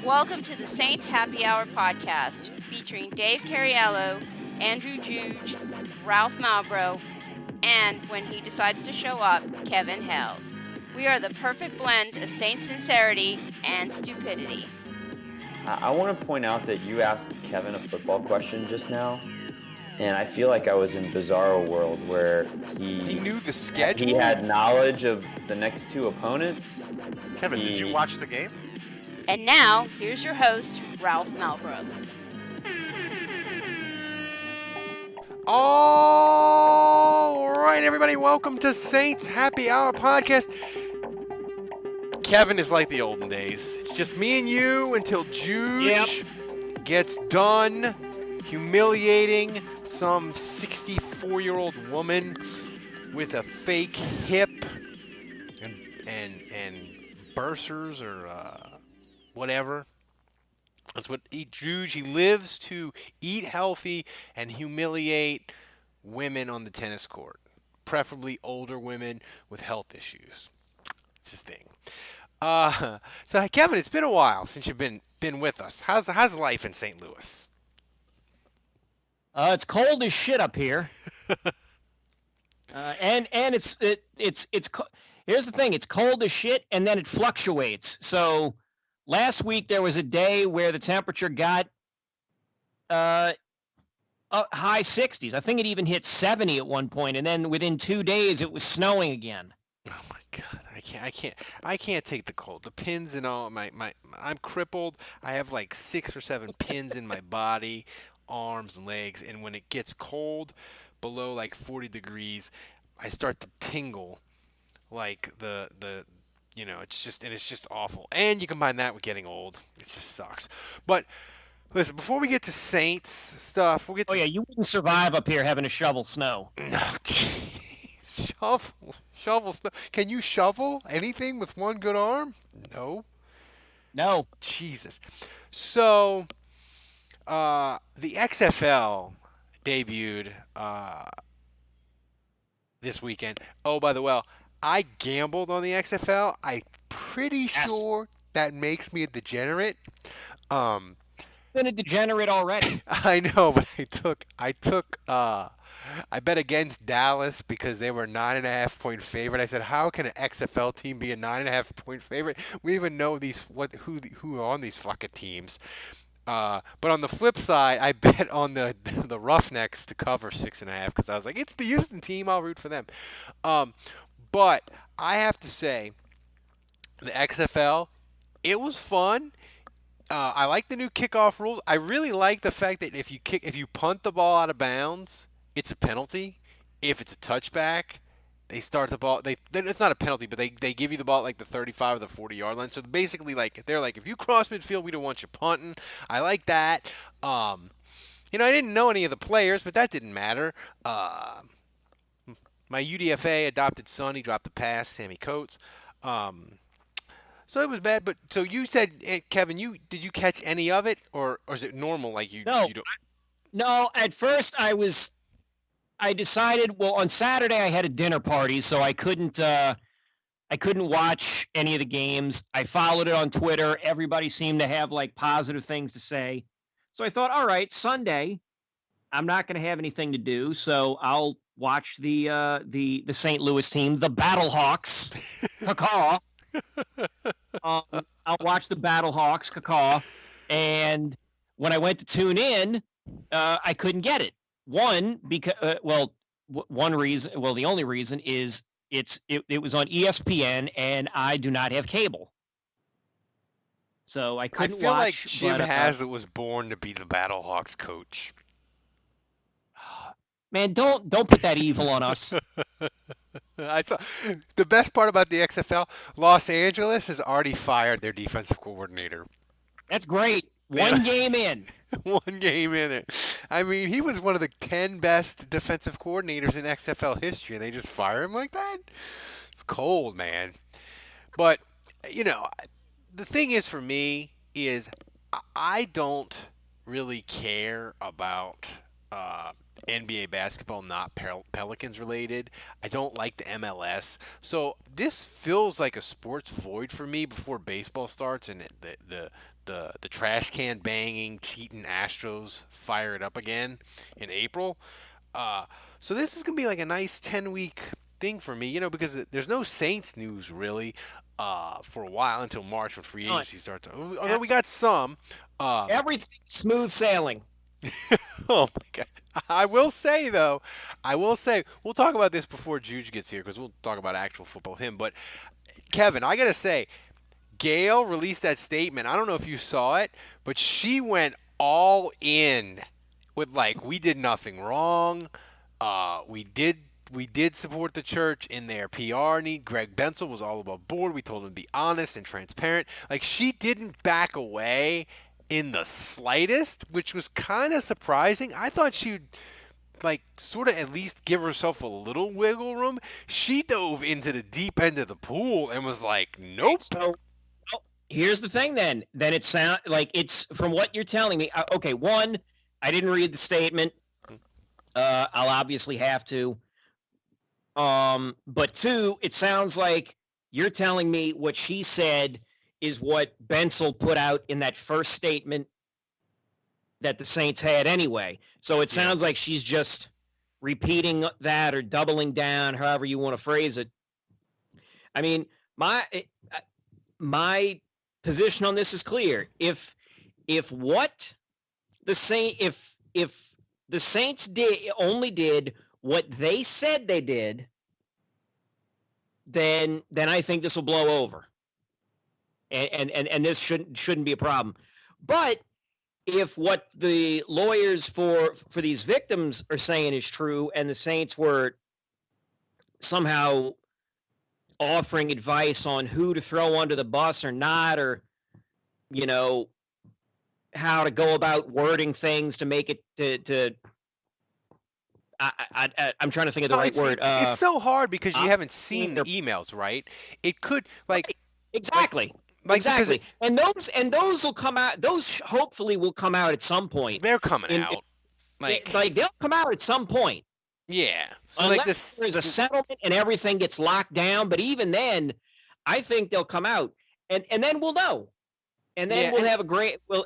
Welcome to the Saints Happy Hour podcast featuring Dave Cariello, Andrew Juge, Ralph Malbrough, and when he decides to show up, Kevin Held. We are the perfect blend of Saints sincerity and stupidity. I want to point out that you asked Kevin a football question just now, and I feel like I was in Bizarro World where He knew the schedule? he had knowledge of the next two opponents. Kevin, did you watch the game? And now, here's your host, Ralph Malbrough. All right, everybody, welcome to Saints Happy Hour podcast. Kevin is like the olden days. It's just me and you until Juge gets done humiliating some 64-year-old woman with a fake hip and bursars or whatever. That's what Juge. He lives to eat healthy and humiliate women on the tennis court, preferably older women with health issues. It's his thing. So Kevin, it's been a while since you've been with us. How's life in St. Louis? It's cold as shit up here. And it's here's the thing, it's cold as shit and then it fluctuates. So last week there was a day where the temperature got high 60s. I think it even hit 70 at one point, and then within 2 days it was snowing again. Oh my God, I can't take the cold. The pins and all I'm crippled. I have like 6 or 7 pins in my body, arms and legs, and when it gets cold below like 40 degrees, I start to tingle like it's just awful. And you combine that with getting old. It just sucks. But listen, before we get to Saints stuff, we'll get to... Oh yeah, you wouldn't survive up here having to shovel snow. No, jeez. Shovel snow. Can you shovel anything with one good arm? No. Jesus. So, the XFL debuted this weekend. Oh, by the way, I gambled on the XFL. I'm pretty sure that makes me a degenerate. Been a degenerate already. I know, but I bet against Dallas because they were 9.5-point favorite. I said, how can an XFL team be a 9.5-point favorite? We even know who are on these fucking teams. But on the flip side, I bet on the Roughnecks to cover 6.5 because I was like, it's the Houston team. I'll root for them. But I have to say, the XFL, it was fun. I like the new kickoff rules. I really like the fact that if you punt the ball out of bounds, it's a penalty. If it's a touchback, they start the ball. It's not a penalty, but they give you the ball at like the 35 or the 40-yard line. So basically, they're like, if you cross midfield, we don't want you punting. I like that. I didn't know any of the players, but that didn't matter. My UDFA adopted son, he dropped a pass, Sammy Coates. So it was bad, but so you said, Kevin, did you catch any of it, or is it normal like you? No, you don't... no. At first, I decided. Well, on Saturday I had a dinner party, so I couldn't watch any of the games. I followed it on Twitter. Everybody seemed to have like positive things to say, so I thought, all right, Sunday, I'm not going to have anything to do, so I'll watch the St. Louis team, the Battlehawks, caw. I'll watch the Battlehawks, caw. And when I went to tune in, I couldn't get it. One, because one reason. Well, the only reason is it was on ESPN, and I do not have cable, so I couldn't watch. I feel like Jim Haslett was born to be the Battlehawks coach. Man, don't put that evil on us. The best part about the XFL, Los Angeles has already fired their defensive coordinator. That's great. One game in. One game in it. I mean, he was one of the 10 best defensive coordinators in XFL history, and they just fire him like that? It's cold, man. But, the thing is for me is I don't really care about NBA basketball, not Pelicans related. I don't like the MLS. So this feels like a sports void for me before baseball starts, and the trash can banging, cheating Astros fire it up again in April. Uh, so this is gonna be like a nice 10-week thing for me, because there's no Saints news really for a while until March when free None. agency starts. Although we got some. Everything smooth sailing. Oh my god. I will say though, we'll talk about this before Juge gets here because we'll talk about actual football with him. But Kevin, I gotta say, Gail released that statement. I don't know if you saw it, but she went all in with like we did nothing wrong. We did support the church in their PR need. Greg Bensel was all above board. We told him to be honest and transparent. Like she didn't back away in the slightest, which was kind of surprising. I thought she'd like sort of at least give herself a little wiggle room. She dove into the deep end of the pool and was like, "Nope." So here's the thing then. Then it sounds like it's from what you're telling me. Okay, one, I didn't read the statement. I'll obviously have to. But two, it sounds like you're telling me what she said is what Bensel put out in that first statement that the Saints had anyway. So it sounds like she's just repeating that or doubling down, however you want to phrase it. I mean, my position on this is clear. If what the Saints did what they said they did, then I think this will blow over. And this shouldn't be a problem. But if what the lawyers for these victims are saying is true and the Saints were somehow offering advice on who to throw under the bus or not, or how to go about wording things to make it to I'm trying to think of the right word. It's so hard because you haven't seen the emails, right? It could exactly. Exactly. And those will come out. Those hopefully will come out at some point. They're coming out. Like they'll come out at some point. Yeah. So unless there's a settlement and everything gets locked down. But even then, I think they'll come out. And then we'll know. And then we'll have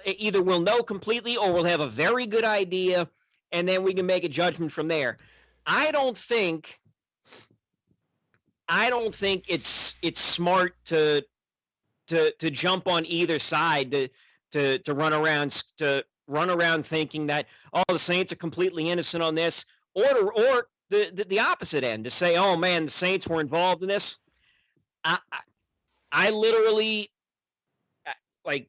either we'll know completely or we'll have a very good idea. And then we can make a judgment from there. I don't think it's smart to jump on either side to run around thinking that the Saints are completely innocent on this, or the opposite end to say, oh man, the Saints were involved in this. I literally I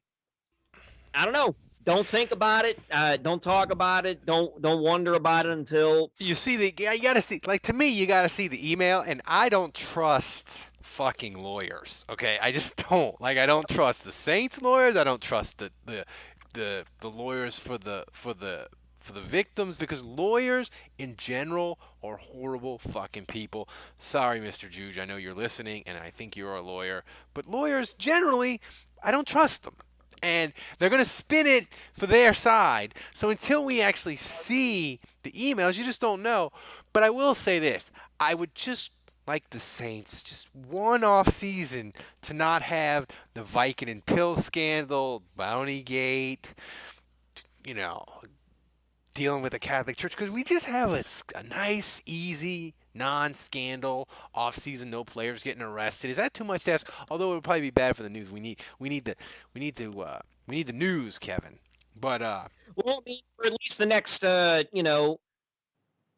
don't know. Don't think about it. Don't talk about it. Don't wonder about it until you see you gotta see, like, to me, you gotta see the email, and I don't trust fucking lawyers. Okay, I just don't. Like, I don't trust the Saints lawyers. I don't trust the lawyers for the victims, because lawyers in general are horrible fucking people. Sorry, Mr. Juge, I know you're listening, and I think you're a lawyer, but lawyers generally, I don't trust them. And they're going to spin it for their side. So until we actually see the emails, you just don't know. But I will say this. I would just like the Saints just one off season to not have the Viking and Pill scandal, Bounty Gate, dealing with the Catholic Church. Because we just have a nice, easy, non-scandal off-season, no players getting arrested. Is that too much to ask? Although it would probably be bad for the news. We need the news, Kevin. But well, I mean, for at least the next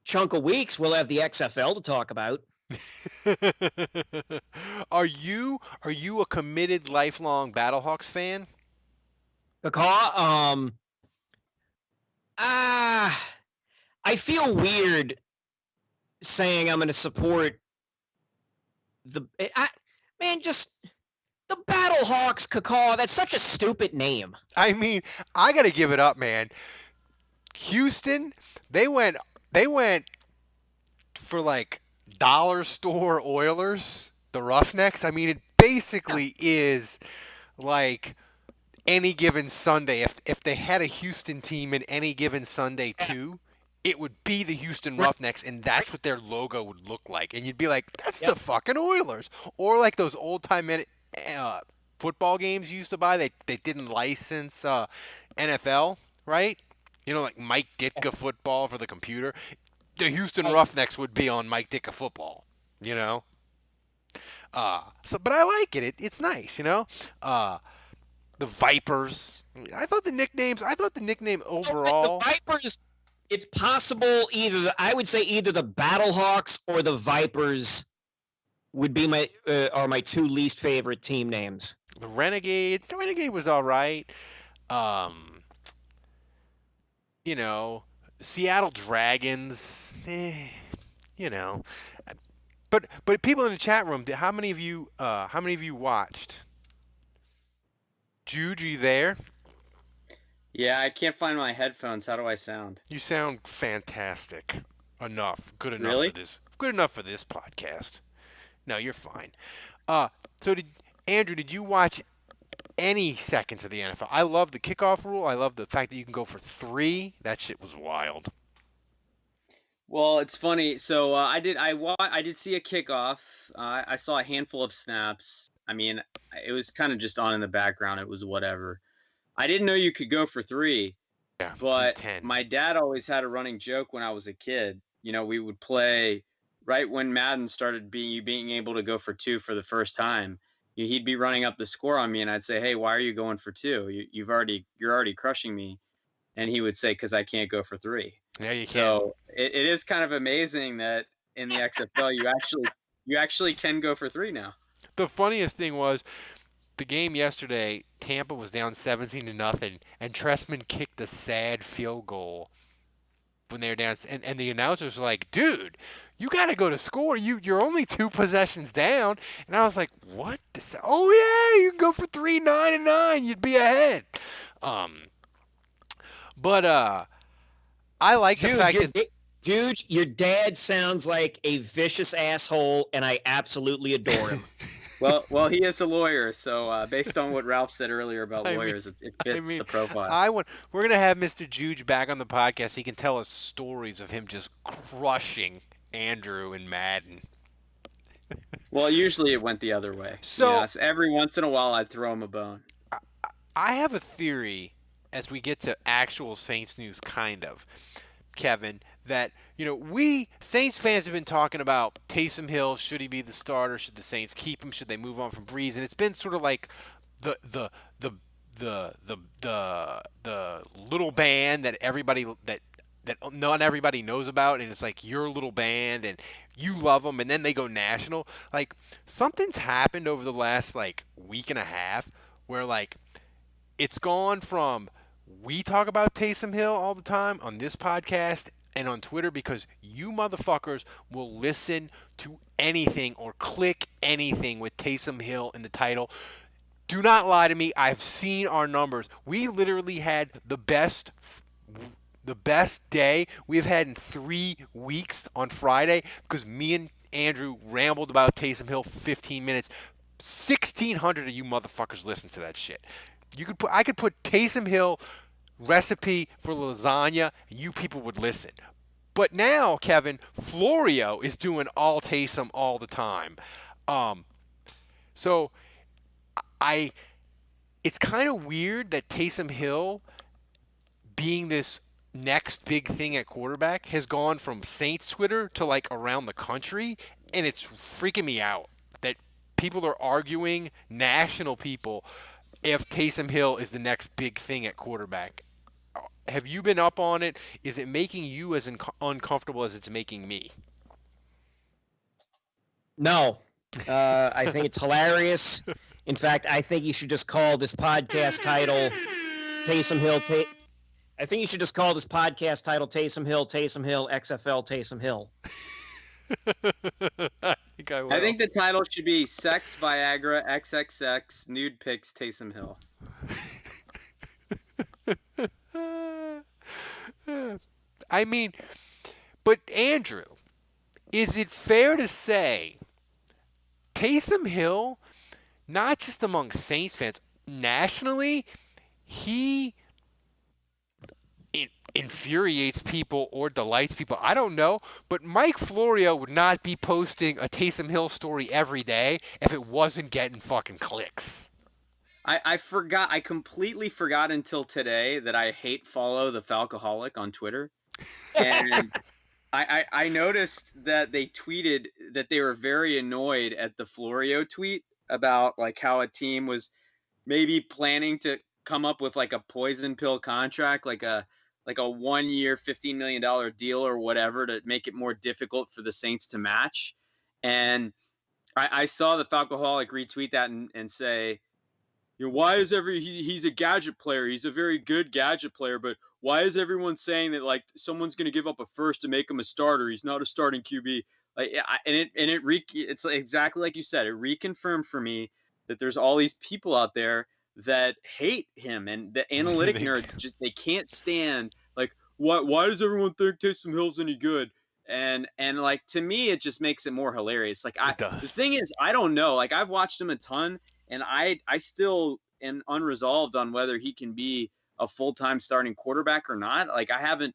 chunk of weeks, we'll have the XFL to talk about. Are you a committed lifelong Battlehawks fan? I feel weird saying I'm going to support just the Battlehawks, Cacaw. That's such a stupid name. I mean, I got to give it up, man. Houston, they went for like dollar store Oilers, the Roughnecks. I mean, it basically is like any given Sunday. If they had a Houston team in any given Sunday too, it would be the Houston Roughnecks, and that's what their logo would look like. And you'd be like, that's the fucking Oilers. Or like those old-time football games used to buy. They didn't license NFL, right? You know, like Mike Ditka football for the computer. The Houston Roughnecks would be on Mike Ditka football. You know. But I like it. It's nice. You know. The Vipers. I thought the nickname overall. The Vipers. It's possible I would say either the Battlehawks or the Vipers would be my two least favorite team names. The Renegades. The Renegade was all right. You know, Seattle Dragons. You know, but people in the chat room. How many of you watched? Jude, are you there? Yeah, I can't find my headphones. How do I sound? You sound fantastic. Good enough Really? for this. Good enough for this podcast. No, you're fine. So Andrew, did you watch any seconds of the NFL? I love the kickoff rule. I love the fact that you can go for 3. That shit was wild. Well, it's funny. So I did see a kickoff. I saw a handful of snaps. I mean, it was kind of just on in the background. It was whatever. I didn't know you could go for 3. Yeah, but 10. My dad always had a running joke when I was a kid. You know, we would play right when Madden started being able to go for 2 for the first time. He'd be running up the score on me, and I'd say, "Hey, why are you going for 2? You're already crushing me." And he would say, "Because I can't go for 3." Yeah, you can. So it is kind of amazing that in the XFL you actually can go for 3 now. The funniest thing was the game yesterday. Tampa was down 17-0, and Trestman kicked a sad field goal when they were down. And the announcers were like, "Dude, you got to go to score. You're only 2 possessions down." And I was like, "What? Oh yeah, you can go for 3, 9 and 9. You'd be ahead." But I like the fact that. Dude, your dad sounds like a vicious asshole, and I absolutely adore him. Well, he is a lawyer, so based on what Ralph said earlier about lawyers, it fits the profile. We're gonna have Mr. Juge back on the podcast. He can tell us stories of him just crushing Andrew in Madden. Well, usually it went the other way. So yes, every once in a while I'd throw him a bone. I have a theory as we get to actual Saints news, kind of, Kevin, that, you know, we Saints fans have been talking about Taysom Hill. Should he be the starter? Should the Saints keep him? Should they move on from Brees? And it's been sort of like the little band that everybody that not everybody knows about, and it's like your little band and you love them, and then they go national. Like, something's happened over the last like week and a half where like it's gone from we talk about Taysom Hill all the time on this podcast and on Twitter because you motherfuckers will listen to anything or click anything with Taysom Hill in the title. Do not lie to me. I've seen our numbers. We literally had the best day we've had in 3 weeks on Friday because me and Andrew rambled about Taysom Hill for 15 minutes. 1,600 of you motherfuckers listened to that shit. I could put Taysom Hill recipe for lasagna, and you people would listen. But now, Kevin, Florio is doing all Taysom all the time. So it's kind of weird that Taysom Hill being this next big thing at quarterback has gone from Saints Twitter to like around the country, and it's freaking me out that people are arguing, national people, if Taysom Hill is the next big thing at quarterback. Have you been up on it? Is it making you as uncomfortable as it's making me? No. I think it's hilarious. In fact, I think you should just call this podcast title Taysom Hill. I think you should just call this podcast title Taysom Hill, XFL, Taysom Hill. I think the title should be Sex, Viagra, XXX, Nude Pics, Taysom Hill. I mean, but Andrew, is it fair to say Taysom Hill, not just among Saints fans, nationally, he infuriates people or delights people? I don't know, but Mike Florio would not be posting a Taysom Hill story every day if it wasn't getting fucking clicks. I forgot. I completely forgot until today that I follow the Falcoholic on Twitter, and I noticed that they tweeted that they were very annoyed at the Florio tweet about like how a team was maybe planning to come up with like a poison pill contract, like a 1 year $15 million deal or whatever to make it more difficult for the Saints to match. And I saw the Falcoholic retweet that and say, why is he's a gadget player. He's a very good gadget player, but why is everyone saying that like someone's going to give up a first to make him a starter? He's not a starting QB. Like, it's exactly like you said. It reconfirmed for me that there's all these people out there that hate him, and the analytic nerds just they can't stand like why does everyone think Taysom Hill's any good? And like to me, it just makes it more hilarious. Like the thing is, I don't know. Like I've watched him a ton. And I still am unresolved on whether he can be a full-time starting quarterback or not. Like I haven't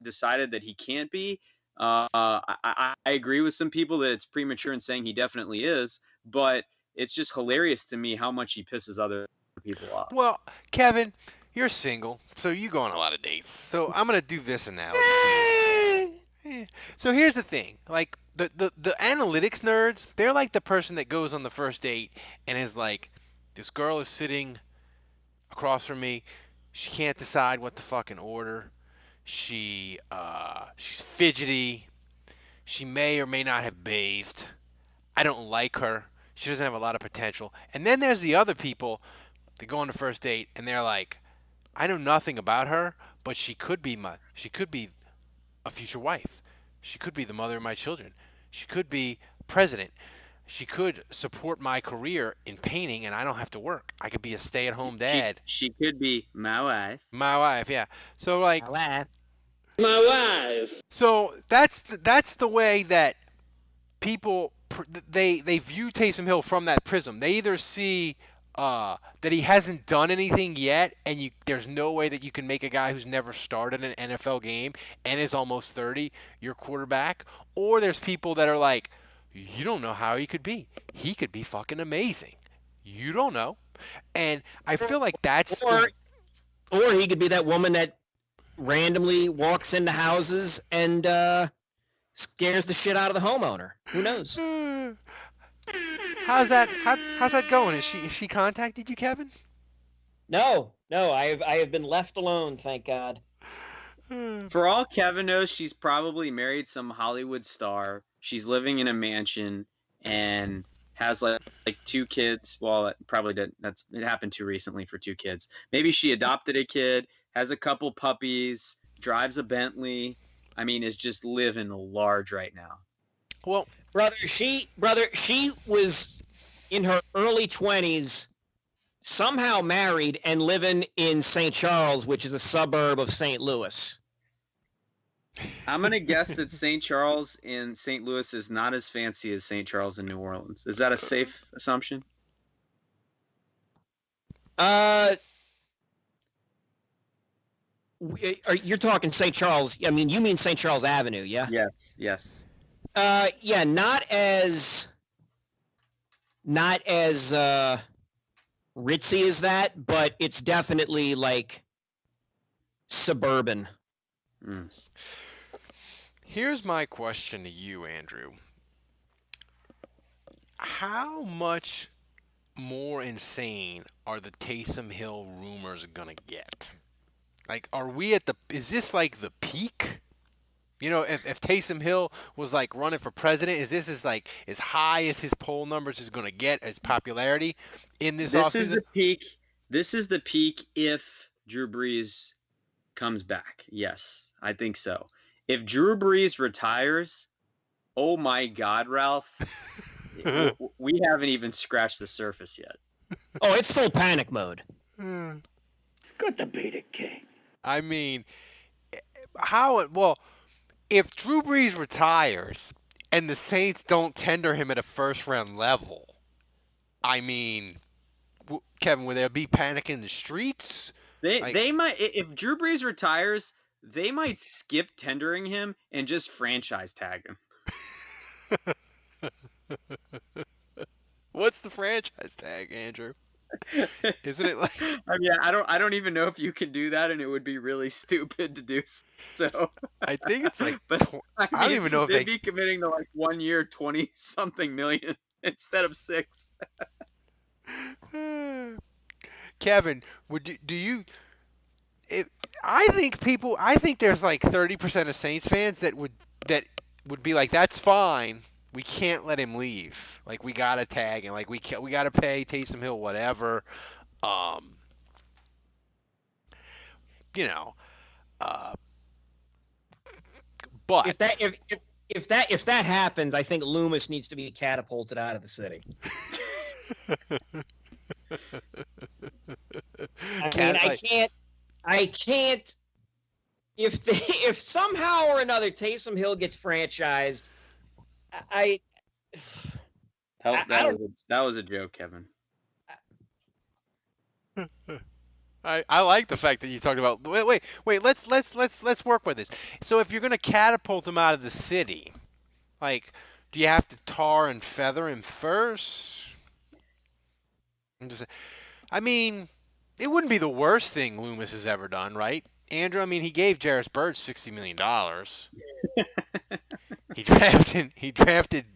decided that he can't be. I agree with some people that it's premature in saying he definitely is, but it's just hilarious to me how much he pisses other people off. Well, Kevin, you're single, so you go on a lot of dates. So I'm gonna do this analogy to you. So here's the thing, like the analytics nerds, they're like the person that goes on the first date and is like, this girl is sitting across from me, she can't decide what to fucking order, she's fidgety, she may or may not have bathed, I don't like her, she doesn't have a lot of potential. And then there's the other people that go on the first date and they're like, I know nothing about her, but she could be a future wife. She could be the mother of my children. She could be president. She could support my career in painting and I don't have to work. I could be a stay-at-home dad. She could be my wife. My wife, yeah. So like My wife. So that's the way that people they view Taysom Hill from that prism. They either see that he hasn't done anything yet, and there's no way that you can make a guy who's never started an NFL game and is almost 30 your quarterback, or there's people that are like, you don't know how he could be. He could be fucking amazing. You don't know. And I feel like that's or he could be that woman that randomly walks into houses and scares the shit out of the homeowner. Who knows? How's that going? Is she contacted you, Kevin? No. I have been left alone, thank God. For all Kevin knows, she's probably married some Hollywood star. She's living in a mansion and has like 2 kids. Well, it probably did. It happened too recently for 2 kids. Maybe she adopted a kid, has a couple puppies, drives a Bentley. I mean, is just living large right now. Well, brother, she was in her early 20s, somehow married and living in St. Charles, which is a suburb of St. Louis. I'm going to guess that St. Charles in St. Louis is not as fancy as St. Charles in New Orleans. Is that a safe assumption? You're talking St. Charles. I mean, you mean St. Charles Avenue, yeah? Yes. Yeah, not as ritzy as that, but it's definitely like suburban. Here's my question to you, Andrew. How much more insane are the Taysom Hill rumors gonna get? Like, is this like the peak? You know, if Taysom Hill was like running for president, is this like as high as his poll numbers is gonna get, as popularity in this offseason? This is the peak. This is the peak if Drew Brees comes back. Yes, I think so. If Drew Brees retires, oh my God, Ralph, we haven't even scratched the surface yet. Oh, it's full panic mode. It's good to be the king. I mean, if Drew Brees retires and the Saints don't tender him at a first-round level, I mean, Kevin, will there be panic in the streets? They might, if Drew Brees retires, they might skip tendering him and just franchise tag him. What's the franchise tag, Andrew? Isn't it like? I mean, I don't even know if you can do that, and it would be really stupid to do so. I think it's like. But I I don't mean, even know if they'd they. be committing to like 1 year, 20 something million instead of 6. Kevin, do you? It, I think people. I think there's like 30% of Saints fans that would be like, that's fine. We can't let him leave. Like we gotta tag him. Like we gotta pay Taysom Hill whatever. Um, you know. But If that happens, I think Loomis needs to be catapulted out of the city. I can't. If somehow or another Taysom Hill gets franchised, That was a joke, Kevin. I like the fact that you talked about. Wait. Let's work with this. So if you're gonna catapult him out of the city, like, do you have to tar and feather him first? I mean, it wouldn't be the worst thing Loomis has ever done, right, Andrew? I mean, he gave Jarris Bird $60 million. He drafted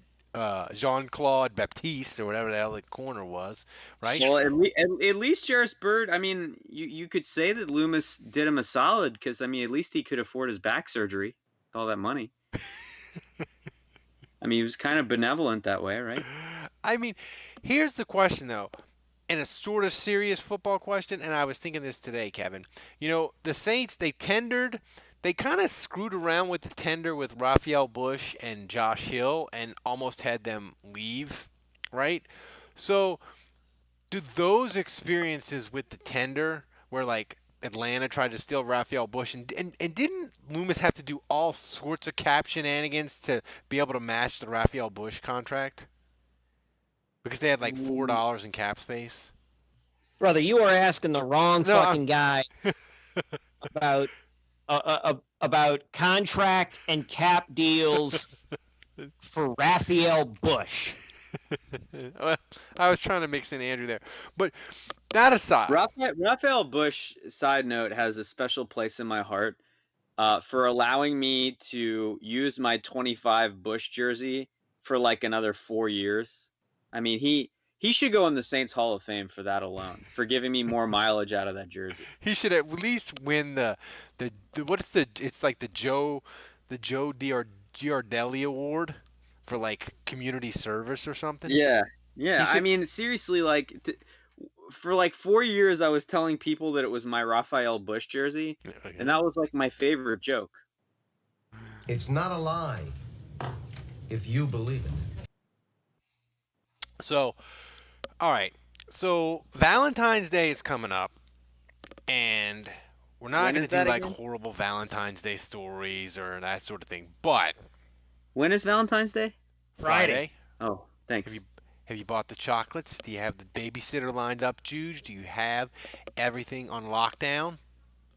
Jean-Claude Baptiste or whatever the hell the corner was, right? Well, at least Jarris Bird. I mean, you could say that Loomis did him a solid because I mean, at least he could afford his back surgery with all that money. I mean, he was kind of benevolent that way, right? I mean, here's the question though, and a sort of serious football question. And I was thinking this today, Kevin. You know, the Saints, they kind of screwed around with the tender with Raphael Bush and Josh Hill and almost had them leave, right? So, do those experiences with the tender where like Atlanta tried to steal Raphael Bush and didn't Loomis have to do all sorts of cap shenanigans to be able to match the Raphael Bush contract? Because they had like $4 in cap space. brother, you are asking the wrong fucking guy about contract and cap deals for Raphael Bush. Well, I was trying to mix in Andrew there, but that aside, Raphael Bush, side note, has a special place in my heart for allowing me to use my 25 Bush jersey for like another 4 years. I mean, he should go in the Saints Hall of Fame for that alone, for giving me more mileage out of that jersey. he should at least win the it's like the Joe Giardelli Award for like community service or something. Yeah. He should- I mean, seriously, like for like 4 years, I was telling people that it was my Raphael Bush jersey, and that was like my favorite joke. It's not a lie if you believe it. So, all right. So Valentine's Day is coming up, and we're not When going is to do that like again? horrible Valentine's Day stories or that sort of thing. But When is Valentine's Day? Friday, Oh, thanks. have you bought the chocolates? Do you have the babysitter lined up, Juge? Do you have everything on lockdown?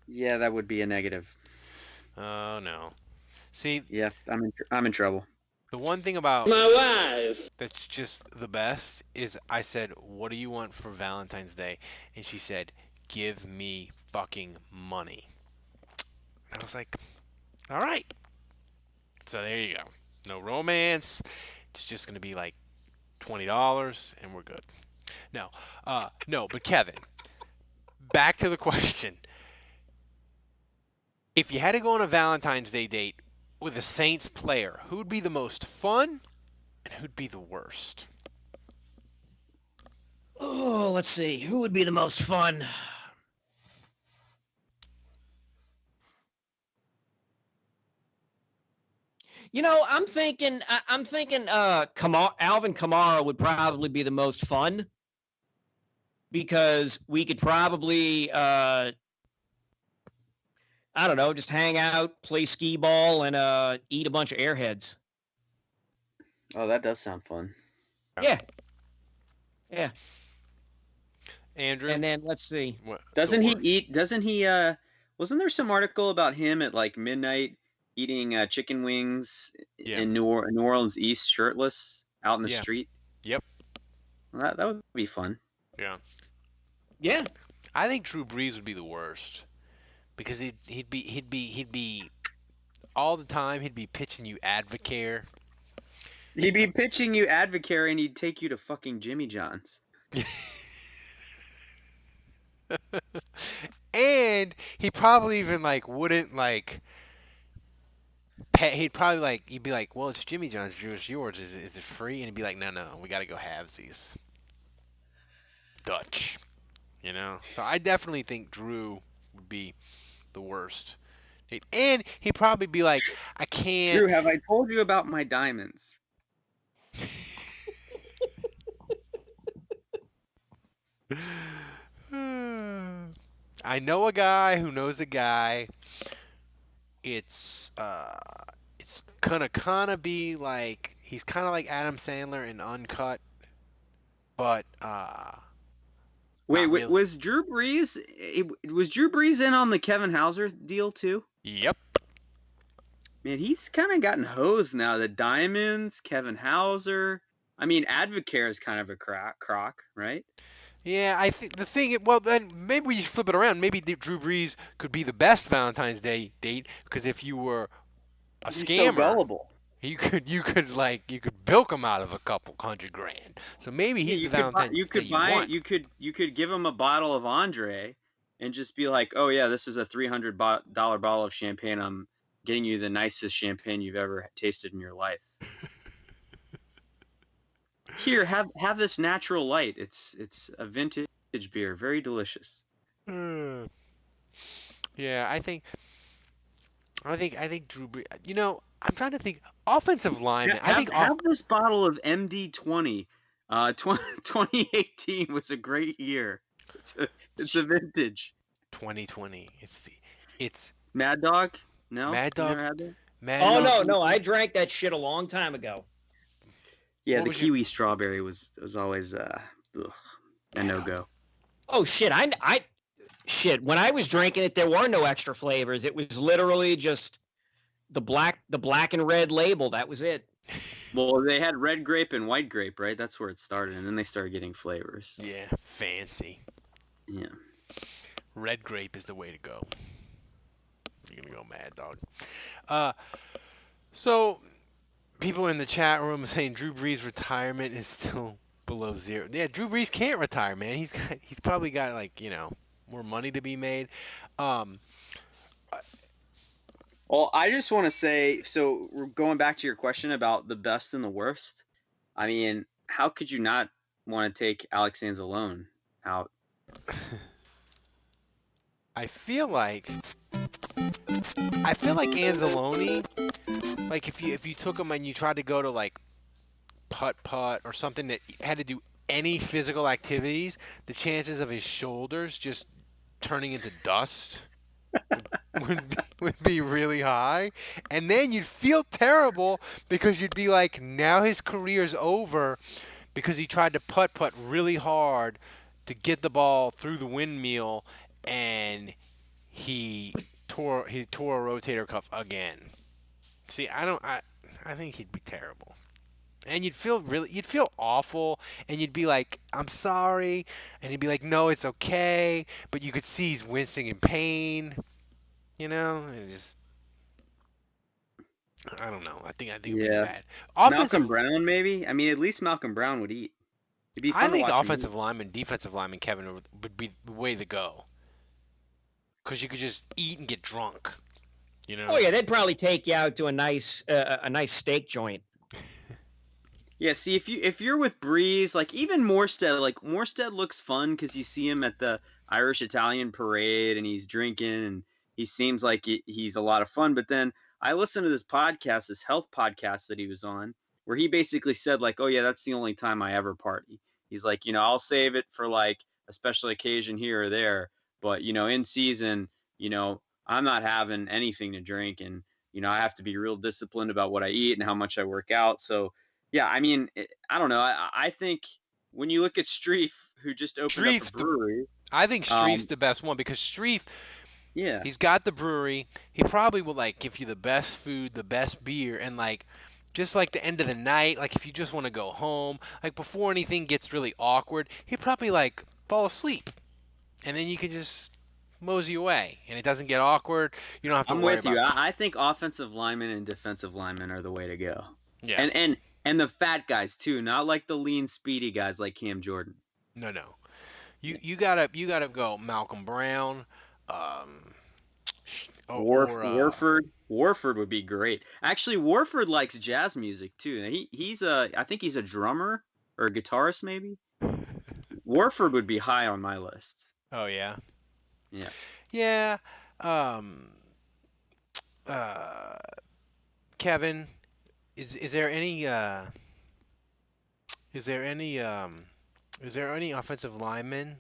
Yeah, that would be a negative. Oh no. See, Yeah, I'm in trouble. the one thing about My wife. that's just the best is I said, "What do you want for Valentine's Day?" And she said, "Give me fucking money." I was like, "All right." So there you go. No romance. It's just gonna be like $20, and we're good. No, no. But Kevin, back to the question: if you had to go on a Valentine's Day date with a Saints player, who would be the most fun, and who'd be the worst? Oh, let's see. Who would be the most fun? You know, I'm thinking Alvin Kamara would probably be the most fun because we could probably I don't know, just hang out, play skee ball, and eat a bunch of airheads. Oh, that does sound fun. Yeah. Andrew? And then let's see. Doesn't he wasn't there some article about him at like midnight eating chicken wings in New Orleans East shirtless out in the street? Yep. Well, that would be fun. Yeah. Yeah. I think Drew Brees would be the worst because he'd be all the time. He'd be pitching you Advocare. He'd be pitching you Advocare and he'd take you to fucking Jimmy John's. And he probably even like wouldn't like pay. He'd be like, well, it's Jimmy John's, it's yours. Is it free? And he'd be like, no, we gotta go halvesies. Dutch, you know. So I definitely think Drew would be the worst. And he'd probably be like, I can't. Drew, have I told you about my diamonds? I know a guy who knows a guy. It's gonna kind of be like he's kind of like Adam Sandler in Uncut, but Wait, not really. was Drew Brees? Was Drew Brees in on the Kevin Hauser deal too? Yep. Man, he's kind of gotten hosed now. The Diamonds, Kevin Hauser. I mean, Advocare is kind of a crock, right? Yeah, I think the thing. Well, then maybe we flip it around. Maybe Drew Brees could be the best Valentine's Day date because if you were a He's so scammer, gullible. you could bilk him out of a couple $100,000. So maybe he's you the Valentine's you could Day buy you want. you could give him a bottle of Andre, and just be like, oh yeah, this is a $300 bottle of champagne. I'm getting you the nicest champagne you've ever tasted in your life. Here, have this natural light. It's a vintage beer, very delicious. Yeah, I think Drew Brees. You know, I'm trying to think offensive lineman. I think Have this bottle of MD-20. 2018 was a great year. It's a vintage. 2020. It's Mad Dog? No? Mad You Dog. never had that? Mad Oh Dog. no, I drank that shit a long time ago. Yeah, What the was your- kiwi strawberry was always a no-go. Oh shit, I shit. When I was drinking it, there were no extra flavors. It was literally just the black and red label. That was it. Well, they had red grape and white grape, right? That's where it started, and then they started getting flavors. Yeah, fancy. Yeah. Red grape is the way to go. You're gonna go Mad Dog. So people in the chat room saying Drew Brees' retirement is still below zero. Yeah, Drew Brees can't retire, man. He's probably got like more money to be made. Well, I just want to say, so we're going back to your question about the best and the worst. I mean, how could you not want to take Alex Anzalone out? I feel like Anzalone, like if you took him and you tried to go to like putt or something that had to do any physical activities, the chances of his shoulders just turning into dust would be really high, and then you'd feel terrible because you'd be like, now his career's over because he tried to putt really hard to get the ball through the windmill, and he tore a rotator cuff again. See, I think he'd be terrible. And you'd feel awful, and you'd be like, I'm sorry, and he'd be like, no, it's okay, but you could see he's wincing in pain, and I don't know. I think it'd be Yeah. bad. Malcolm Brown, maybe? I mean, at least Malcolm Brown would eat. It'd be fun I to think watch him offensive eat. lineman, defensive lineman, Kevin would be the way to go. Because you could just eat and get drunk, Oh yeah, they'd probably take you out to a nice steak joint. Yeah, see, if you're with Brees, like even Morstead looks fun because you see him at the Irish Italian parade and he's drinking and he seems like he's a lot of fun. But then I listened to this podcast, this health podcast that he was on, where he basically said like, oh yeah, that's the only time I ever party. He's like, I'll save it for like a special occasion here or there, but in season, I'm not having anything to drink, and I have to be real disciplined about what I eat and how much I work out. So. Yeah, I mean, I don't know. I think when you look at Streif, who just opened up a brewery. I think Streif's the best one because Streif, yeah, he's got the brewery. He probably will like give you the best food, the best beer, and like just like the end of the night, like if you just want to go home, like before anything gets really awkward, he'd probably like fall asleep. and then you can just mosey away, and it doesn't get awkward. You don't have to I'm worry with you. about. I think offensive linemen and defensive linemen are the way to go. Yeah. And the fat guys too, not like the lean, speedy guys like Cam Jordan. No, no. You gotta go Malcolm Brown, Warford would be great. Actually, Warford likes jazz music too. I think he's a drummer or a guitarist maybe. Warford would be high on my list. oh yeah. Yeah. Yeah. Um, uh, Kevin, is there any is there any is there any offensive linemen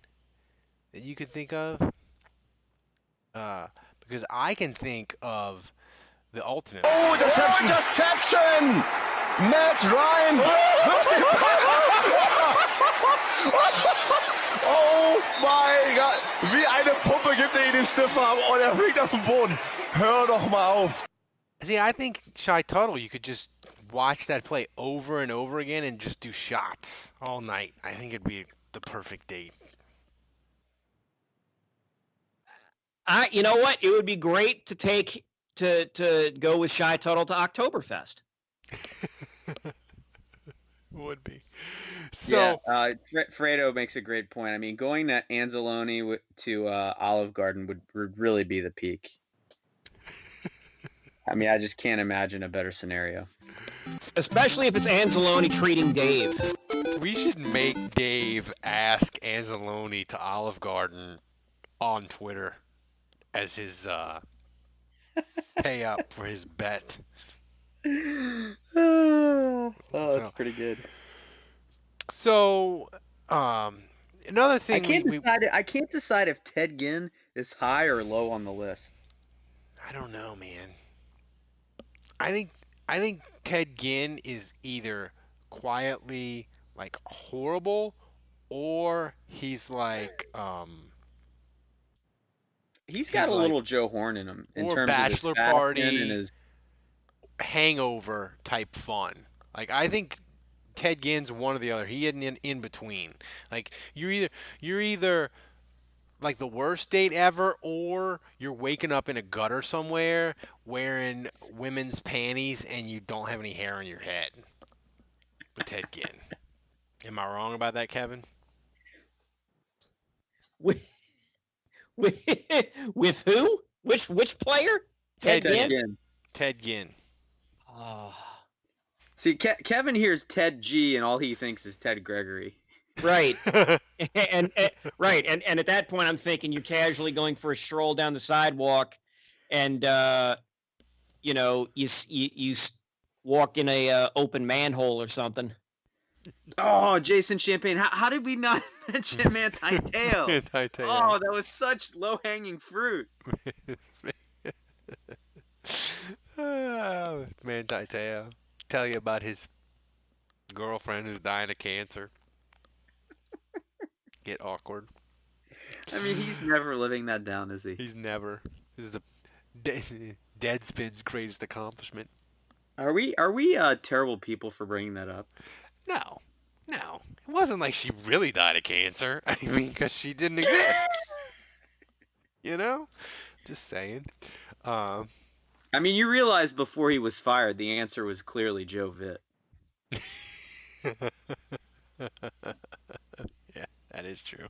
that you could think of? Because I can think of the ultimate. Oh, Deception! Deception! Matt Ryan! Oh mein Gott! Wie eine Puppe gibt er ihn den Stiffer und er fliegt auf den Boden. Hör doch mal auf. See, I think Shy Tuttle, you could just watch that play over and over again and just do shots all night. I think it'd be the perfect date. You know what? It would be great to take to go with Shy Tuttle to Oktoberfest. Would be. So Fredo makes a great point. I mean, going to Anzalone to Olive Garden would really be the peak. I mean, I just can't imagine a better scenario. Especially if it's Anzalone treating Dave. we should make Dave ask Anzalone to Olive Garden on Twitter as his pay up for his bet. That's pretty good. So, another thing I can't decide if Ted Ginn is high or low on the list. I don't know, man. I think Ted Ginn is either quietly like horrible, or he's like he's got a little Joe Horn in him in or terms bachelor of his party and his hangover type fun. Like I think Ted Ginn's one or the other. He isn't in between. Like you're either like the worst date ever, or you're waking up in a gutter somewhere wearing women's panties and you don't have any hair on your head. With Ted Ginn. Am I wrong about that, Kevin? With who? Which player? Ted Ginn. Ted Ginn. Oh. See, Kevin hears Ted G, and all he thinks is Ted Gregory. Right. and at that point, I'm thinking you're casually going for a stroll down the sidewalk, and you walk in a open manhole or something. Oh, Jason Champagne. How did we not mention Manti Te'o? Oh, that was such low-hanging fruit. Manti Te'o. Tell you about his girlfriend who's dying of cancer. Get awkward. I mean, he's never living that down, is he? He's never. This is the Deadspin's greatest accomplishment. Are we terrible people for bringing that up? No. It wasn't like she really died of cancer. I mean, because she didn't exist. You know? Just saying. I mean, you realize before he was fired, the answer was clearly Joe Vitt. Yeah, that is true.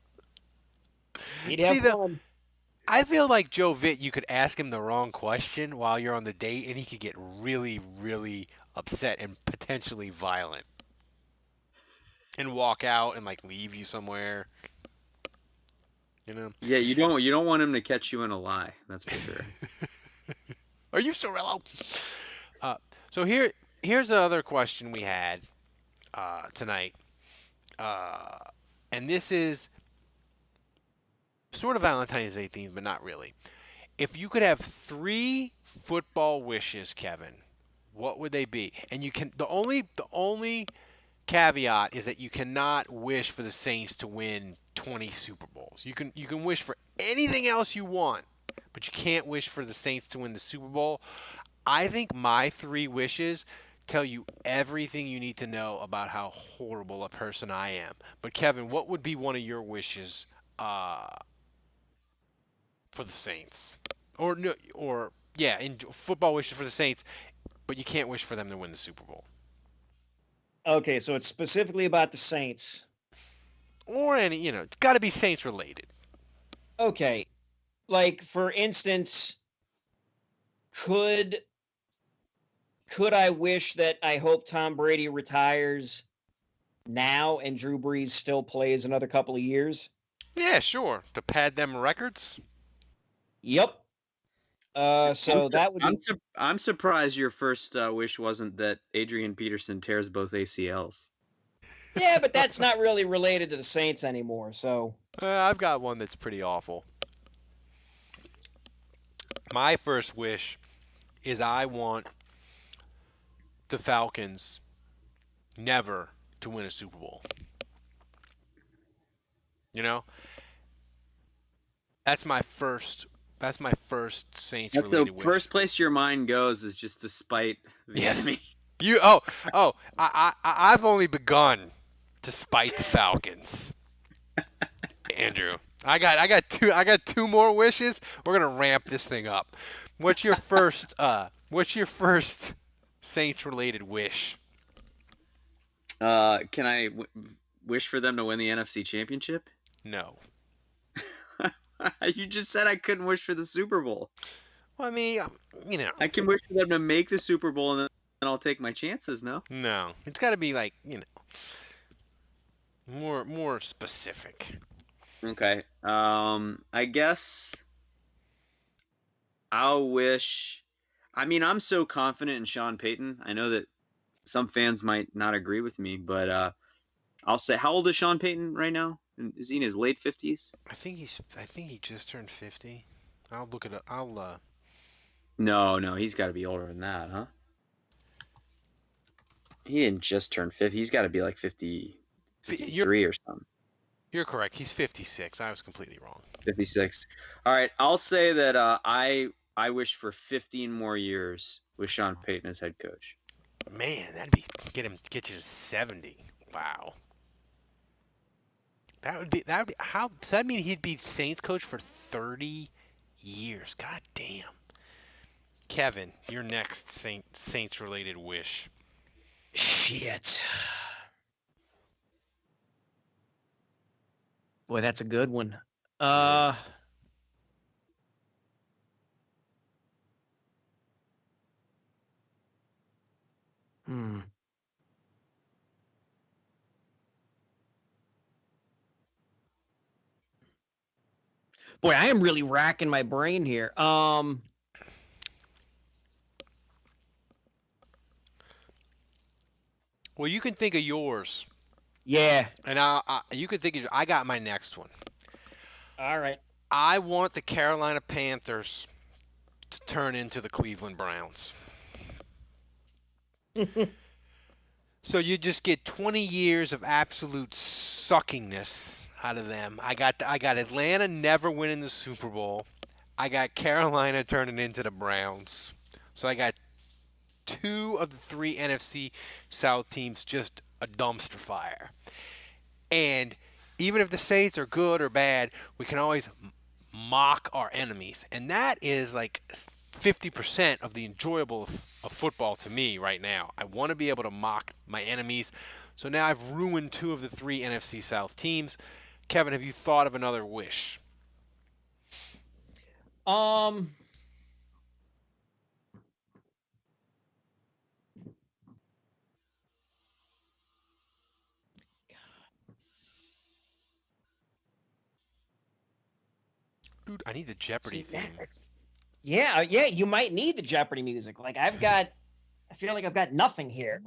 I feel like Joe Vitt, you could ask him the wrong question while you're on the date, and he could get really, really upset and potentially violent, and walk out and like leave you somewhere. You know? Yeah, you don't want him to catch you in a lie. That's for sure. Are you Cirillo? So here's the other question we had tonight, and this is sort of Valentine's Day themed, but not really. If you could have 3 football wishes, Kevin, what would they be? And you can the only caveat is that you cannot wish for the Saints to win 20 Super Bowls. You can wish for anything else you want, but you can't wish for the Saints to win the Super Bowl. I think my 3 wishes tell you everything you need to know about how horrible a person I am. But Kevin, what would be one of your wishes for the Saints, or no, or yeah, in football wishes for the Saints, but you can't wish for them to win the Super Bowl Okay, so it's specifically about the Saints. or any. It's got to be Saints related. Okay, like for instance, could I wish that I hope Tom Brady retires now and Drew Brees still plays another couple of years? Yeah, sure. To pad them records. Yep. So that would be I'm surprised your first wish wasn't that Adrian Peterson tears both ACLs. yeah, but that's not really related to the Saints anymore. So I've got one that's pretty awful. My first wish is I want the Falcons never to win a Super Bowl. You know, that's my first. That's my first Saints That's the related wish. first place your mind goes is just to spite the Yes. enemy. I've only begun to spite the Falcons. Andrew, I got two more wishes. We're gonna ramp this thing up. What's your first Saints related wish? Can I wish for them to win the NFC Championship? No. You just said I couldn't wish for the Super Bowl. Well, I mean, I can wish for them to make the Super Bowl, and then I'll take my chances. No. No. It's got to be like more specific. Okay. I guess I'll wish. I mean, I'm so confident in Sean Payton. I know that some fans might not agree with me, but I'll say, how old is Sean Payton right now? Is he in his late 50s? I think he just turned 50. I'll look it up. No, he's got to be older than that, huh? He didn't just turn 50. He's got to be like 53 or something. You're correct. He's 56. I was completely wrong. 56. All right, I'll say that I wish for 15 more years with Sean Payton as head coach. Man, that'd be get you to 70. Wow. That would be how does that mean he'd be Saints coach for 30 years? God damn. Kevin, your next Saints related wish. shit. Boy, that's a good one. Hmm. Boy, I am really racking my brain here. Well, you can think of yours, Yeah. and you can think of. I got my next one. All right. I want the Carolina Panthers to turn into the Cleveland Browns. So you just get 20 years of absolute suckingness out of them. I got Atlanta never winning the Super Bowl. I got Carolina turning into the Browns. So I got two of the three NFC South teams just a dumpster fire. And even if the Saints are good or bad, we can always mock our enemies. And that is like 50% of the enjoyable of football to me right now. I want to be able to mock my enemies. So now I've ruined two of the three NFC South teams. Kevin, have you thought of another wish? Dude, I need the Jeopardy theme. Yeah, you might need the Jeopardy music. Like I feel like I've got nothing here.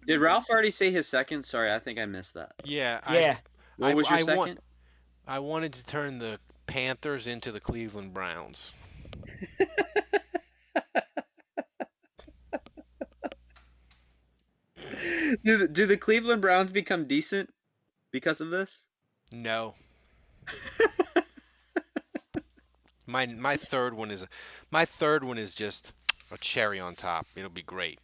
Did Ralph already say his second? Sorry, I think I missed that. Yeah. What was your second? I wanted to turn the Panthers into the Cleveland Browns. Do the Cleveland Browns become decent because of this? No. My third one is just a cherry on top. It'll be great.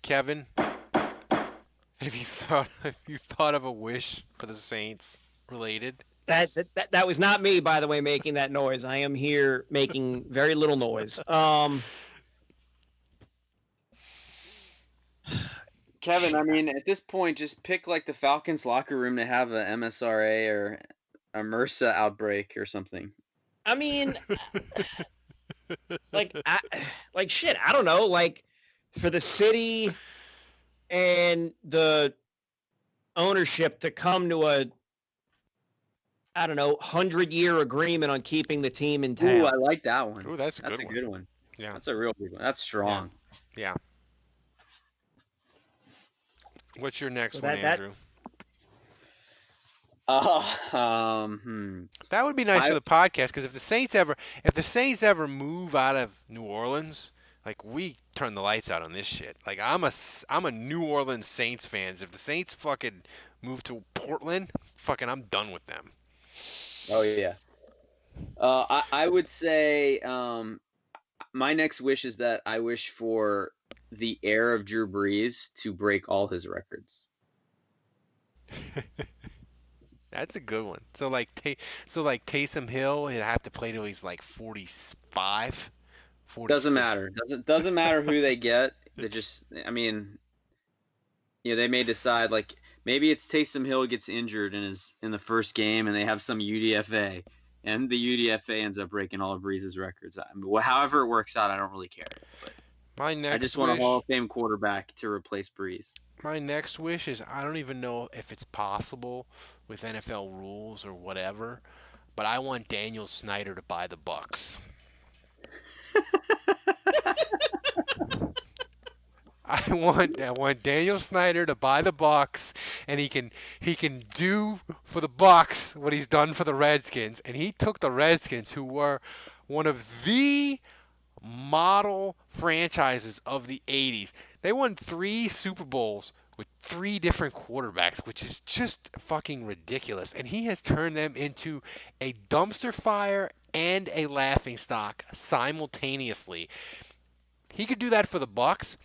Kevin, have you thought of a wish for the Saints? related. That was not me, by the way, making that noise. I am here making very little noise. Kevin, I mean, at this point, just pick like the Falcons locker room to have a MSRA or a MRSA outbreak or something. I mean, like shit. I don't know. Like for the city and the ownership to come to a, I don't know, 100-year agreement on keeping the team in town. Ooh, I like that one. Ooh, that's a That's good a one. good one. Yeah. That's a real good one. That's strong. Yeah. What's your next So one, Andrew? That would be nice for the podcast, because if the Saints ever move out of New Orleans, like, we turn the lights out on this shit. Like, I'm a New Orleans Saints fan. If the Saints fucking move to Portland, fucking, I'm done with them. Oh yeah. I would say my next wish is that I wish for the heir of Drew Brees to break all his records. That's a good one. So like Taysom Hill, he'd have to play till he's like 45. 46. Doesn't matter. Doesn't matter who they get. They just, I mean, they may decide, like, maybe it's Taysom Hill gets injured in the first game and they have some UDFA, and the UDFA ends up breaking all of Brees' records. I mean, however it works out, I don't really care. But I just want a Hall of Fame quarterback to replace Brees. My next wish is, I don't even know if it's possible with NFL rules or whatever, but I want Daniel Snyder to buy the Bucks. I want Daniel Snyder to buy the Bucks, and he can do for the Bucks what he's done for the Redskins. And he took the Redskins, who were one of the model franchises of the 80s. They won 3 Super Bowls with 3 different quarterbacks, which is just fucking ridiculous. And he has turned them into a dumpster fire and a laughingstock simultaneously. He could do that for the Bucks.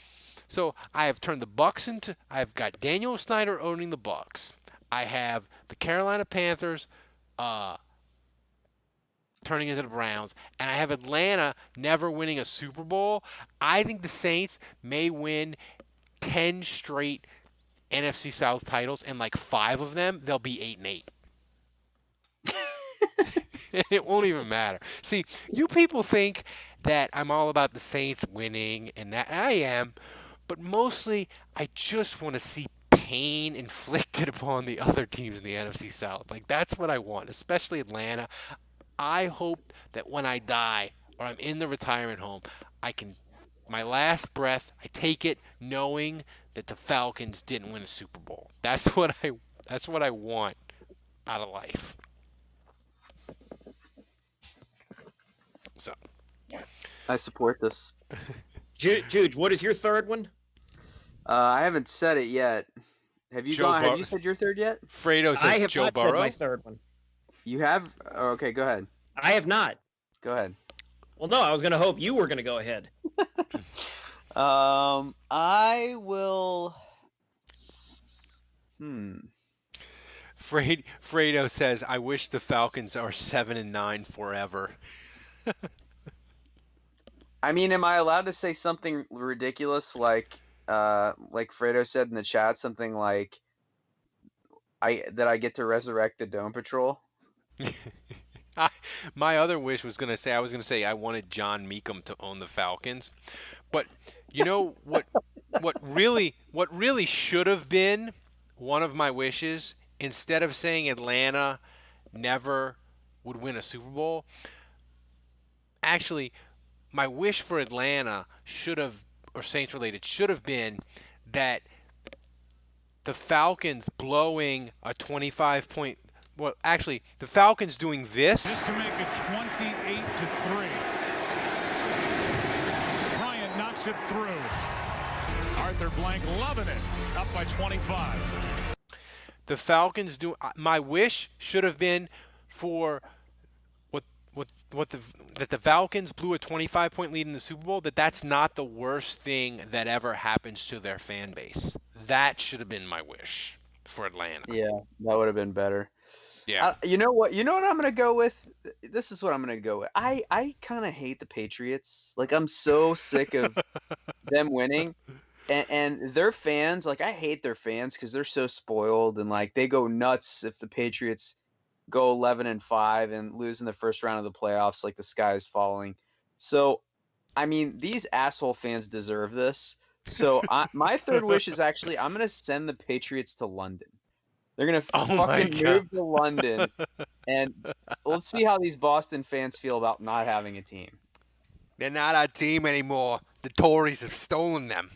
So I have turned the Bucks into, I've got Daniel Snyder owning the Bucks. I have the Carolina Panthers turning into the Browns, and I have Atlanta never winning a Super Bowl. I think the Saints may win 10 straight NFC South titles, and like 5 of them, they'll be 8-8. It won't even matter. See, you people think that I'm all about the Saints winning, and that I am, but mostly I just want to see pain inflicted upon the other teams in the NFC South. Like, that's what I want, especially Atlanta. I hope that when I die or I'm in the retirement home, my last breath, I take it knowing that the Falcons didn't win a Super Bowl. That's what I want out of life. So, I support this. Juge, what is your third one? I haven't said it yet. Have you Have you said your third yet? Fredo says I have Joe not Burrow. said my third one. You have? Oh, okay, go ahead. I have not. Go ahead. Well, no, I was going to hope you were going to go ahead. I will. Fredo says, "I wish the Falcons are 7-9 forever." I mean, am I allowed to say something ridiculous like Fredo said in the chat, something like I get to resurrect the Dome Patrol? My other wish was going to say I wanted John Meekum to own the Falcons. But you know what really should have been one of my wishes, instead of saying Atlanta never would win a Super Bowl, actually my wish for Atlanta Saints related should have been that the Falcons blowing a 25-point. Well, actually, the Falcons doing this. This to make it 28-3. Bryant knocks it through. Arthur Blank loving it. Up by 25. The Falcons do. My wish should have been for that the Falcons blew a 25-point lead in the Super Bowl. That's not the worst thing that ever happens to their fan base. That should have been my wish for Atlanta. Yeah, that would have been better. Yeah. You know what? You know what I'm gonna go with? This is what I'm gonna go with. I kind of hate the Patriots. Like I'm so sick of them winning, and their fans. Like I hate their fans because they're so spoiled and like they go nuts if the Patriots go 11-5 and lose in the first round of the playoffs. Like the sky is falling. So, I mean, these asshole fans deserve this. So my third wish is actually I'm gonna send the Patriots to London. They're gonna Oh my fucking God. move to London, and let's see how these Boston fans feel about not having a team. They're not our team anymore. The Tories have stolen them.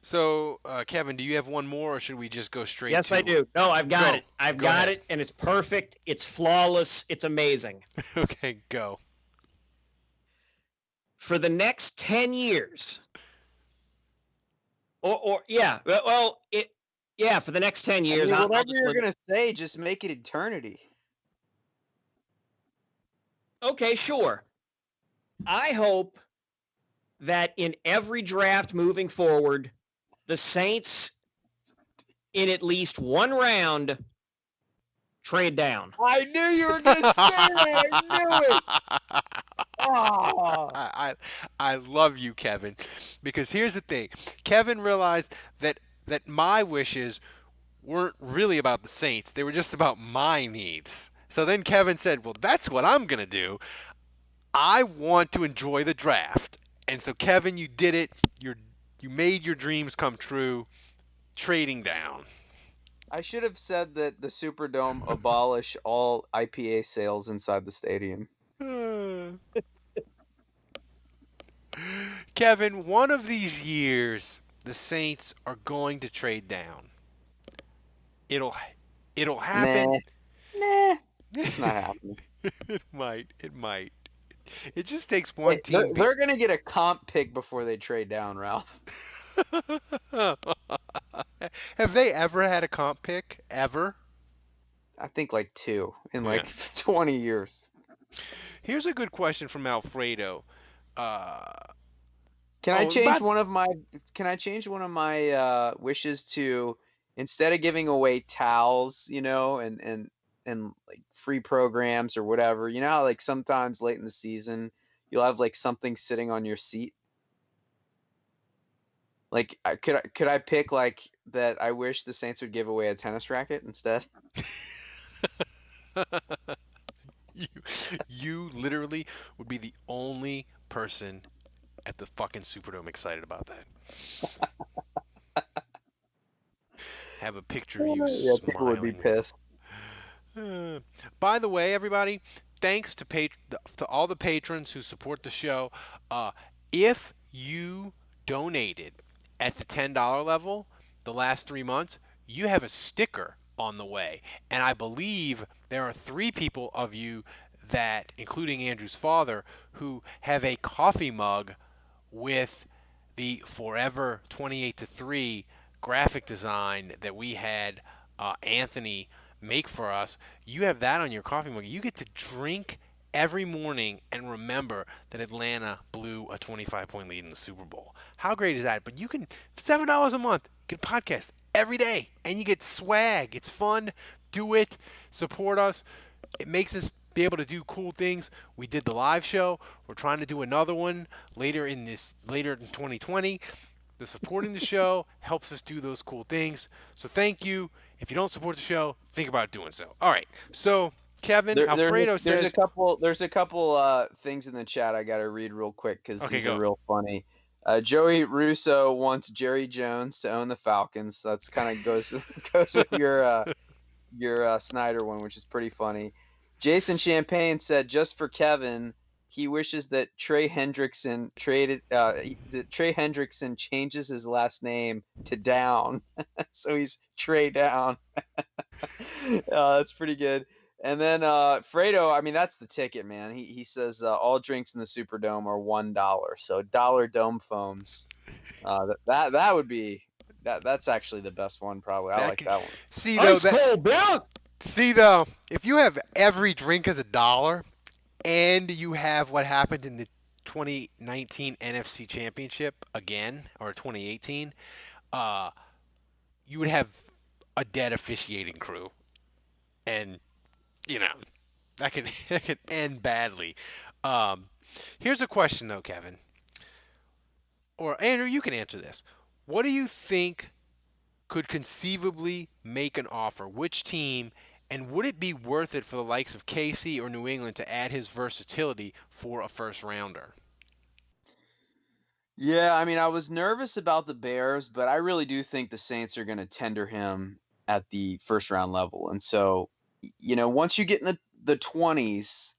So, Kevin, do you have one more, or should we just go straight Yes, to I do. No, I've got Go. it. I've Go got ahead. it, and it's perfect. It's flawless. It's amazing. Okay, go. For the next 10 years, or yeah, well, for the next 10 years, I mean, I'll whatever just you're live. gonna say, just make it eternity. Okay, sure. I hope that in every draft moving forward, the Saints, in at least one round, trade down. I knew you were gonna say that. I knew it. Oh. I love you, Kevin, because here's the thing. Kevin realized that my wishes weren't really about the Saints. They were just about my needs. So then Kevin said, "Well, that's what I'm going to do. I want to enjoy the draft." And so Kevin, you did it. You made your dreams come true, trading down. I should have said that the Superdome abolish all IPA sales inside the stadium. Kevin, one of these years the Saints are going to trade down. It'll happen. Nah, it's not happening. It might. It just takes one Hey, team. they're gonna get a comp pick before they trade down, Ralph. Have they ever had a comp pick? Ever? I think like 2 in like Yeah. 20 years. Here's a good question from Alfredo. Can I Oh, change but- one of my wishes to, instead of giving away towels, and like free programs or whatever, you know how like sometimes late in the season you'll have like something sitting on your seat? Like could I pick like that I wish the Saints would give away a tennis racket instead? you literally would be the only person at the fucking Superdome excited about that. Have a picture of you Yeah, people would be smiling. pissed. By the way, everybody, thanks to all the patrons who support the show. If you donated at the $10 level the last 3 months, you have a sticker on the way. And I believe there are 3 people of you that, including Andrew's father, who have a coffee mug with the Forever 28-3 graphic design that we had Anthony make for us. You have that on your coffee mug. You get to drink every morning and remember that Atlanta blew a 25-point lead in the Super Bowl. How great is that? But you can, $7 a month, you can podcast every day and you get swag. It's fun. Do it. Support us. It makes us be able to do cool things. We did the live show. We're trying to do another one later in 2020. The supporting the show helps us do those cool things. So thank you. If you don't support the show, think about doing so. All right. So Kevin, Alfredo says there's a couple things in the chat I gotta read real quick because these go. are real funny. Joey Russo wants Jerry Jones to own the Falcons. That's kind of goes with your Snyder one, which is pretty funny. Jason Champagne said, just for Kevin, he wishes that Trey Hendrickson changes his last name to Down, so he's Trey Down. That's pretty good. And then Fredo, I mean, that's the ticket, man. He says all drinks in the Superdome are $1, so dollar dome foams. That would be that's actually the best one, probably. I like that one. See though, cold block. See though, if you have every drink as $1 and you have what happened in the 2019 NFC Championship again, or 2018, you would have a dead officiating crew, and that can that can end badly. Um, Here's a question though, Kevin, or Andrew, you can answer this. What do you think could conceivably make an offer? Which team? And would it be worth it for the likes of KC or New England to add his versatility for a first rounder? Yeah, I mean, I was nervous about the Bears, but I really do think the Saints are going to tender him at the first round level. And so, once you get in the 20s,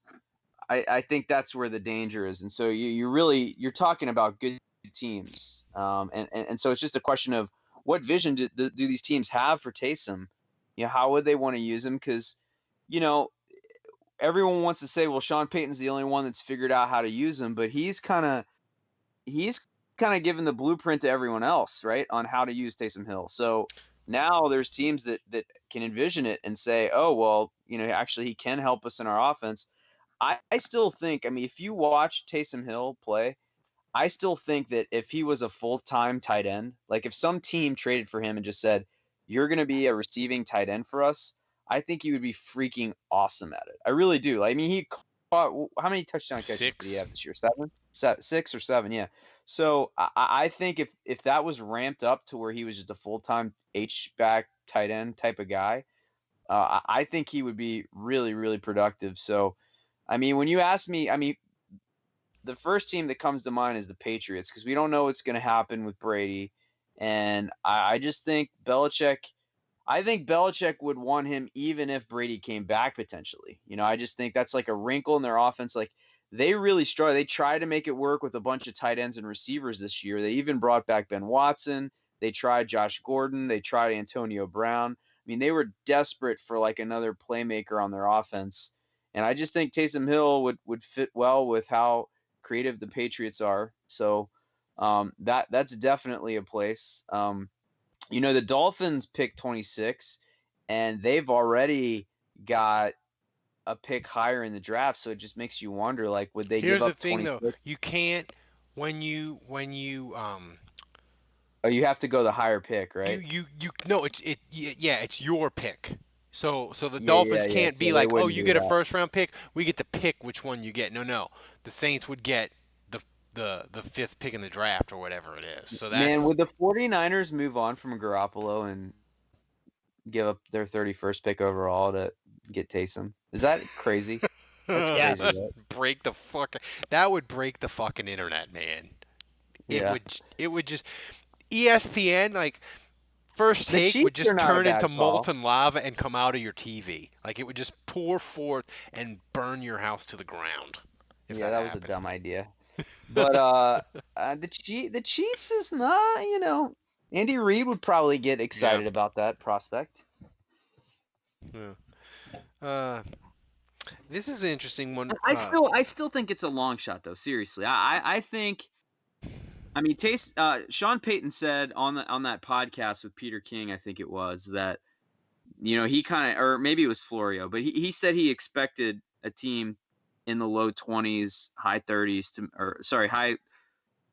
I think that's where the danger is. And so you're talking about good teams. And so it's just a question of what vision do these teams have for Taysom? How would they want to use him? Because, you know, everyone wants to say, well, Sean Payton's the only one that's figured out how to use him, but he's kind of given the blueprint to everyone else, right, on how to use Taysom Hill. So now there's teams that can envision it and say, oh, well, actually he can help us in our offense. I still think, I mean, if you watch Taysom Hill play, I still think that if he was a full-time tight end, like if some team traded for him and just said, you're going to be a receiving tight end for us, I think he would be freaking awesome at it. I really do. I mean, he caught, how many touchdown catches did he have this year? 7? 6 or 7, yeah. So I think if that was ramped up to where he was just a full-time H-back tight end type of guy, I think he would be really, really productive. So, I mean, when you ask me, I mean, the first team that comes to mind is the Patriots because we don't know what's going to happen with Brady. And I just think I think Belichick would want him even if Brady came back potentially. I just think that's like a wrinkle in their offense. Like they really struggle. They tried to make it work with a bunch of tight ends and receivers this year. They even brought back Ben Watson. They tried Josh Gordon. They tried Antonio Brown. I mean, they were desperate for like another playmaker on their offense. And I just think Taysom Hill would fit well with how creative the Patriots are. So that's definitely a place. The Dolphins picked 26, and they've already got a pick higher in the draft. So it just makes you wonder, like, would they Here's give the up thing 26? though, you can't when you Oh, you have to go the higher pick, right? you no, yeah, it's your pick. So the Yeah, Dolphins yeah. can't So be they like, oh, wouldn't you do get a that. first round pick, we get to pick which one you get. No, the Saints would get the fifth pick in the draft or whatever it is. So Man, that's would the 49ers move on from Garoppolo and give up their 31st pick overall to get Taysom? Is that crazy? That's crazy, Yes. right? break the fuck. That would break the fucking internet, man. It Yeah. would. It would just. ESPN like first The take would Chiefs are just not a turn into bad call. molten lava and come out of your TV. Like it would just pour forth and burn your house to the ground. If Yeah, that that was a happened. dumb idea. But the Chiefs is not, Andy Reid would probably get Yeah. excited about that prospect. Yeah. Uh, this is an interesting one. I still think it's a long shot though. Seriously, I think. I mean, Sean Payton said on that podcast with Peter King, I think it was that he kind of, or maybe it was Florio, but he said he expected a team in the low 20s, high 30s to, or sorry, high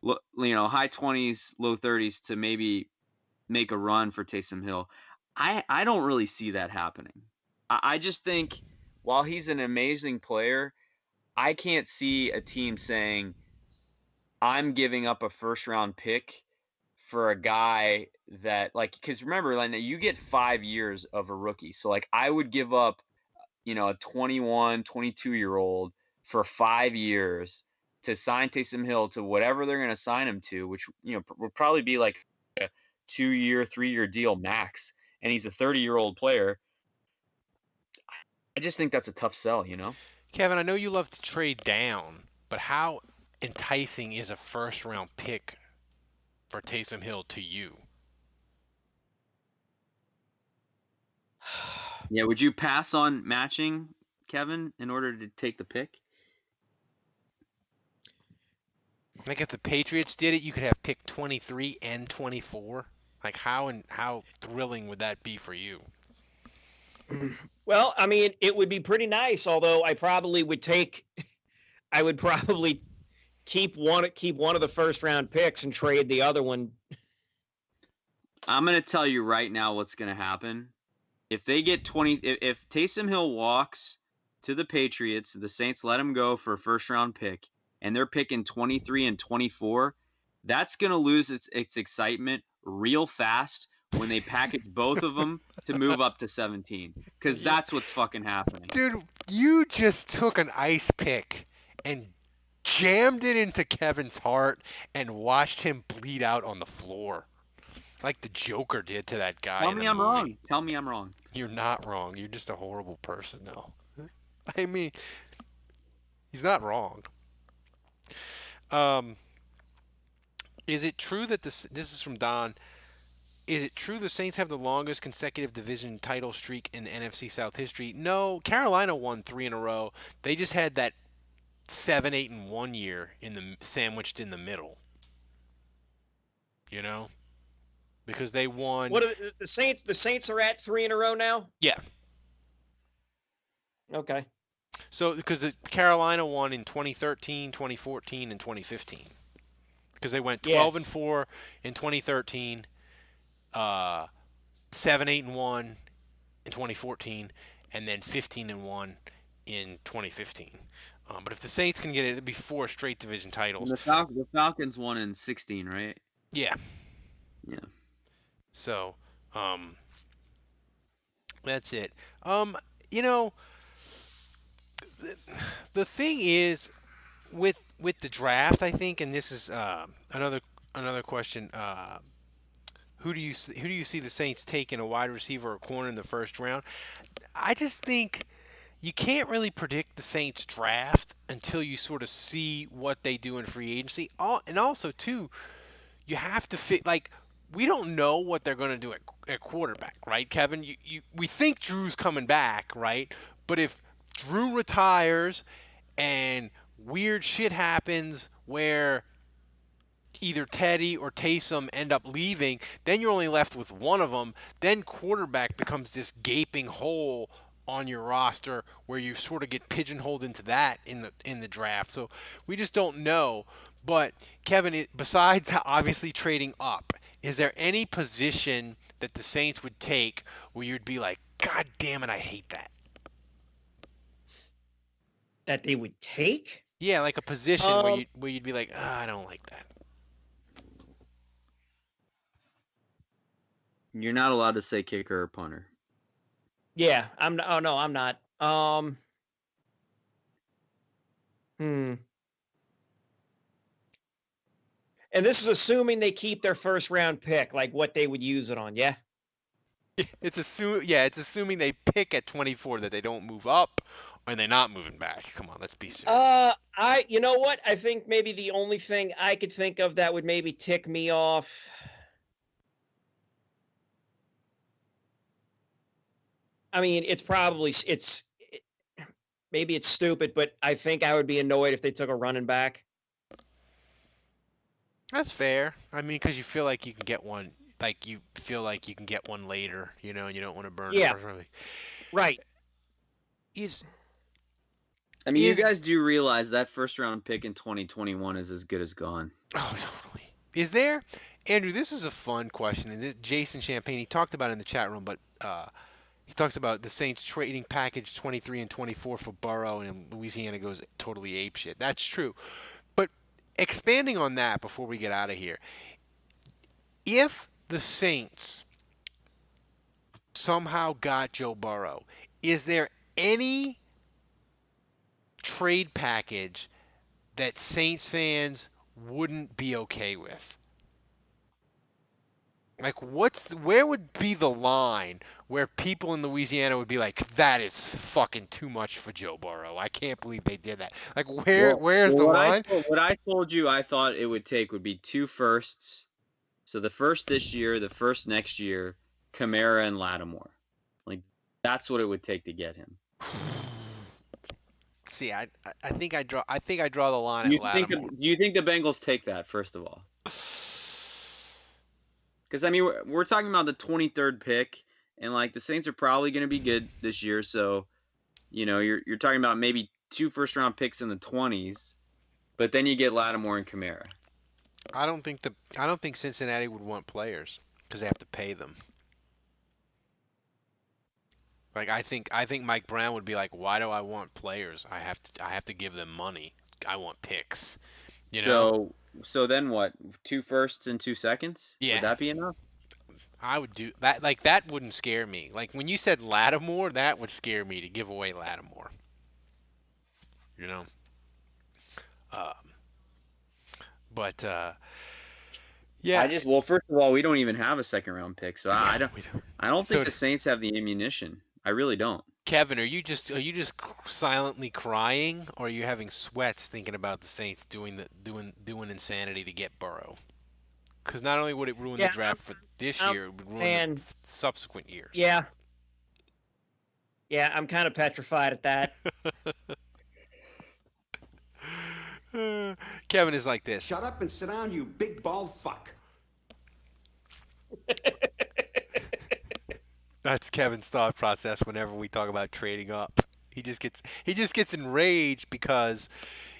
20s, low 30s to maybe make a run for Taysom Hill. I don't really see that happening. I just think while he's an amazing player, I can't see a team saying, I'm giving up a first round pick for a guy that, like, because remember, like, you get 5 years of a rookie. So like I would give up, a 21, 22-year-old for 5 years to sign Taysom Hill to whatever they're going to sign him to, which, would probably be like a 2-year, 3-year deal max. And he's a 30-year-old player. I just think that's a tough sell. Kevin, I know you love to trade down, but how enticing is a first round pick for Taysom Hill to you? Yeah, would you pass on matching, Kevin, in order to take the pick? Like if the Patriots did it, you could have pick 23 and 24. Like how thrilling would that be for you? Well, I mean, it would be pretty nice, although I would probably keep one of the first round picks and trade the other one. I'm going to tell you right now what's going to happen. If they get 20, if Taysom Hill walks to the Patriots, the Saints let him go for a first round pick, and they're picking 23 and 24, that's going to lose its excitement real fast when they package both of them to move up to 17, because that's what's fucking happening. Dude, you just took an ice pick and jammed it into Kevin's heart and watched him bleed out on the floor. Like the Joker did to that guy. Tell me I'm wrong. Tell me I'm wrong. You're not wrong. You're just a horrible person, though. I mean, he's not wrong. Is it true that this is from Don? Is it true the Saints have the longest consecutive division title streak in NFC South history? No, Carolina won 3 in a row. They just had that 7-8-1 year sandwiched in the middle. You know, because they won. What are the Saints? The Saints are at 3 in a row now. Yeah. Okay. So because the Carolina won in 2013, 2014, and 2015. Because they went 12-4 in 2013. 7-8-1 in 2014, and then 15-1 in 2015. But if the Saints can get it, it'd be 4 straight division titles. And the Falcons won in 16, right? Yeah. Yeah. So, that's it. You know, the thing is with the draft, I think, and this is another question. Who do you see the Saints taking, a wide receiver or corner in the first round? I just think you can't really predict the Saints draft until you sort of see what they do in free agency. And also, too, you have to fit, like, we don't know what they're going to do at quarterback, right, Kevin? We think Drew's coming back, right? But if Drew retires and weird shit happens where either Teddy or Taysom end up leaving, then you're only left with one of them. Then quarterback becomes this gaping hole on your roster where you sort of get pigeonholed into that in the draft. So we just don't know. But Kevin, besides obviously trading up, is there any position that the Saints would take where you'd be like, God damn it, I hate that? That they would take? Yeah, like a position where you'd be like, I don't like that. You're not allowed to say kicker or punter. Yeah, I'm. Oh no, I'm not. And this is assuming they keep their first round pick, like what they would use it on. Yeah. It's assuming they pick at 24, that they don't move up, or they're not moving back. Come on, let's be serious. You know what? I think maybe the only thing I could think of that would maybe tick me off. I mean, maybe it's stupid, but I think I would be annoyed if they took a running back. That's fair. I mean, because you feel like you can get one, later, you know, and you don't want to burn it. Right. You guys do realize that first round pick in 2021 is as good as gone. Oh, totally. Is there, Andrew? This is a fun question, and Jason Champagne, he talked about it in the chat room, but he talks about the Saints trading package 23 and 24 for Burrow, and Louisiana goes totally apeshit. That's true. But expanding on that before we get out of here, if the Saints somehow got Joe Burrow, is there any trade package that Saints fans wouldn't be okay with? Like, where would be the line where people in Louisiana would be like, that is fucking too much for Joe Burrow? I can't believe they did that. Like, where's the line? What I told you I thought it would take would be 2 firsts. So the first this year, the first next year, Kamara and Lattimore. Like, that's what it would take to get him. See, I think I draw the line at Lattimore. Do you think the Bengals take that, first of all? Because, I mean, we're talking about the 23rd pick, and, like, the Saints are probably going to be good this year. So, you know, you're talking about maybe 2 first-round picks in the 20s. But then you get Lattimore and Kamara. I don't think Cincinnati would want players because they have to pay them. Like I think Mike Brown would be like, why do I want players? I have to give them money. I want picks. You know? So then what? 2 firsts and 2 seconds? Yeah. Would that be enough? I would do that. Like that wouldn't scare me. Like when you said Lattimore, that would scare me to give away Lattimore. You know. But yeah. First of all, we don't even have a second round pick, so I don't So think the Saints have the ammunition. I really don't. Kevin, are you just silently crying, or are you having sweats thinking about the Saints doing insanity to get Burrow? Because not only would it ruin the draft for this year, it would ruin the subsequent years. Yeah. Yeah, I'm kind of petrified at that. Kevin is like this. Shut up and sit down, you big bald fuck. That's Kevin's thought process whenever we talk about trading up. He just gets enraged because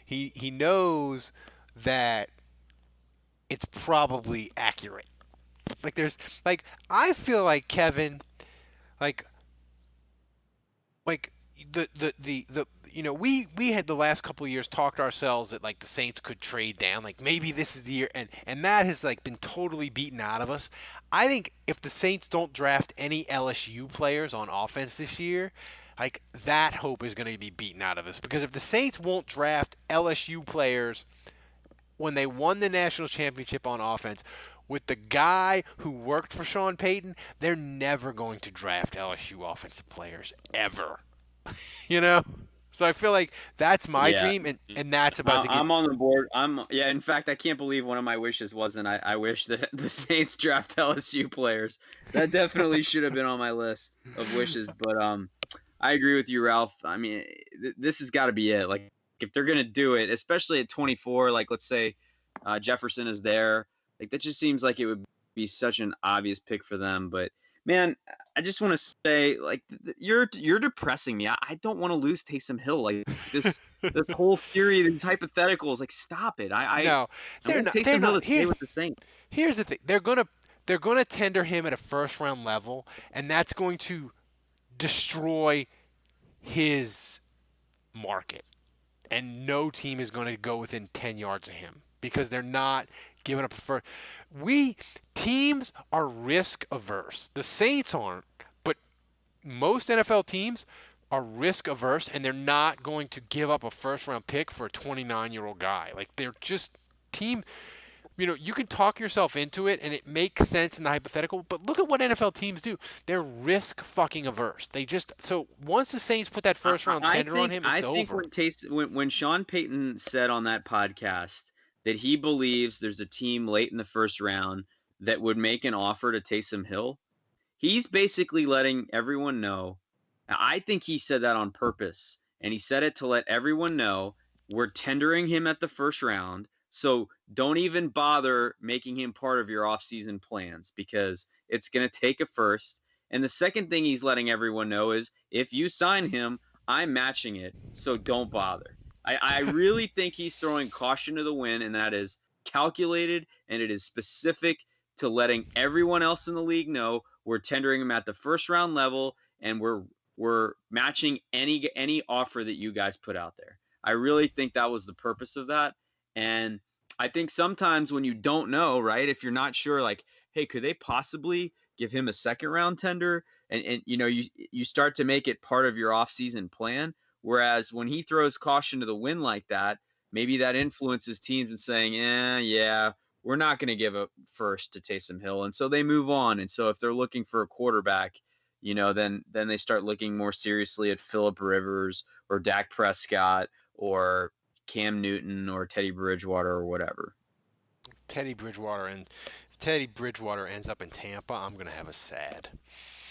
he knows that it's probably accurate. I feel like Kevin, like the we had the last couple of years talked ourselves that like the Saints could trade down, like maybe this is the year, and that has like been totally beaten out of us. I think if the Saints don't draft any LSU players on offense this year, like that hope is going to be beaten out of us, because if the Saints won't draft LSU players when they won the national championship on offense with the guy who worked for Sean Payton, they're never going to draft LSU offensive players ever. You know? So I feel like that's my dream, and that's about to get... I'm on the board. In fact, I can't believe one of my wishes wasn't I wish that the Saints draft LSU players. That definitely should have been on my list of wishes, but I agree with you, Ralph. I mean, this has got to be it. Like, if they're going to do it, especially at 24, like let's say Jefferson is there, like that just seems like it would be such an obvious pick for them, but man, I just want to say, like, you're depressing me. I don't want to lose Taysom Hill. Like this whole theory, these hypotheticals. Like, stop it. No, they're not. Taysom Hill to stay with the Saints. Here's the thing: they're gonna tender him at a first round level, and that's going to destroy his market. And no team is going to go within 10 yards of him because they're not giving up a first. Teams are risk averse. The Saints aren't, but most NFL teams are risk averse, and they're not going to give up a first round pick for a 29-year-old guy. Like, they're just team. You can talk yourself into it, and it makes sense in the hypothetical, but look at what NFL teams do. They're risk fucking averse. So once the Saints put that first round tender on him, it's over. I think when Sean Payton said on that podcast that he believes there's a team late in the first round that would make an offer to Taysom Hill, he's basically letting everyone know. I think he said that on purpose, and he said it to let everyone know we're tendering him at the first round. So don't even bother making him part of your offseason plans, because it's going to take a first. And the second thing he's letting everyone know is if you sign him, I'm matching it. So don't bother. I really think he's throwing caution to the wind, and that is calculated, and it is specific to letting everyone else in the league know we're tendering him at the first round level, and we're matching any offer that you guys put out there. I really think that was the purpose of that. And I think sometimes when you don't know, right, if you're not sure, like, hey, could they possibly give him a second round tender? And you start to make it part of your offseason plan. Whereas when he throws caution to the wind like that, maybe that influences teams in saying, we're not going to give a first to Taysom Hill. And so they move on. And so if they're looking for a quarterback, then they start looking more seriously at Phillip Rivers or Dak Prescott or Cam Newton or Teddy Bridgewater or whatever. Teddy Bridgewater ends up in Tampa, I'm going to have a sad.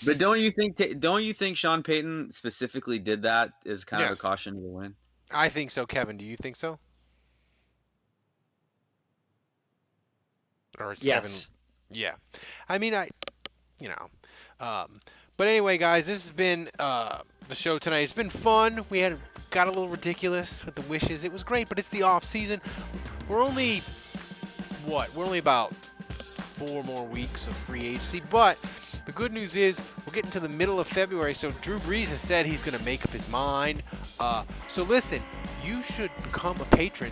But don't you think Sean Payton specifically did that as kind of a caution to the wind? I think so, Kevin. Do you think so? Or is yes. Kevin? Yeah. I mean, but But anyway, guys, this has been the show tonight. It's been fun. We got a little ridiculous with the wishes. It was great, but it's the off season. We're only about 4 more weeks of free agency, but the good news is we're getting to the middle of February, so Drew Brees has said he's going to make up his mind. So listen, you should become a patron,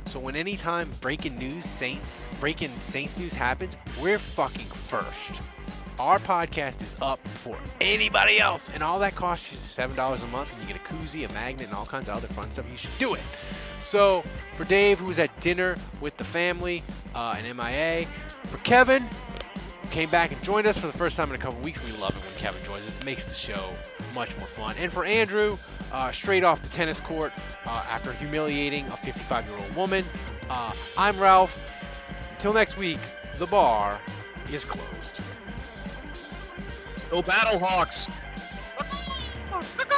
so when anytime breaking Saints news happens, we're fucking first. Our podcast is up before anybody else, and all that costs you is $7 a month, and you get a koozie, a magnet, and all kinds of other fun stuff. You should do it. So for Dave, who was at dinner with the family and MIA, for Kevin, who came back and joined us for the first time in a couple weeks. We love it when Kevin joins us. It makes the show much more fun. And for Andrew, straight off the tennis court after humiliating a 55-year-old woman, I'm Ralph. Until next week, the bar is closed. Go Battlehawks.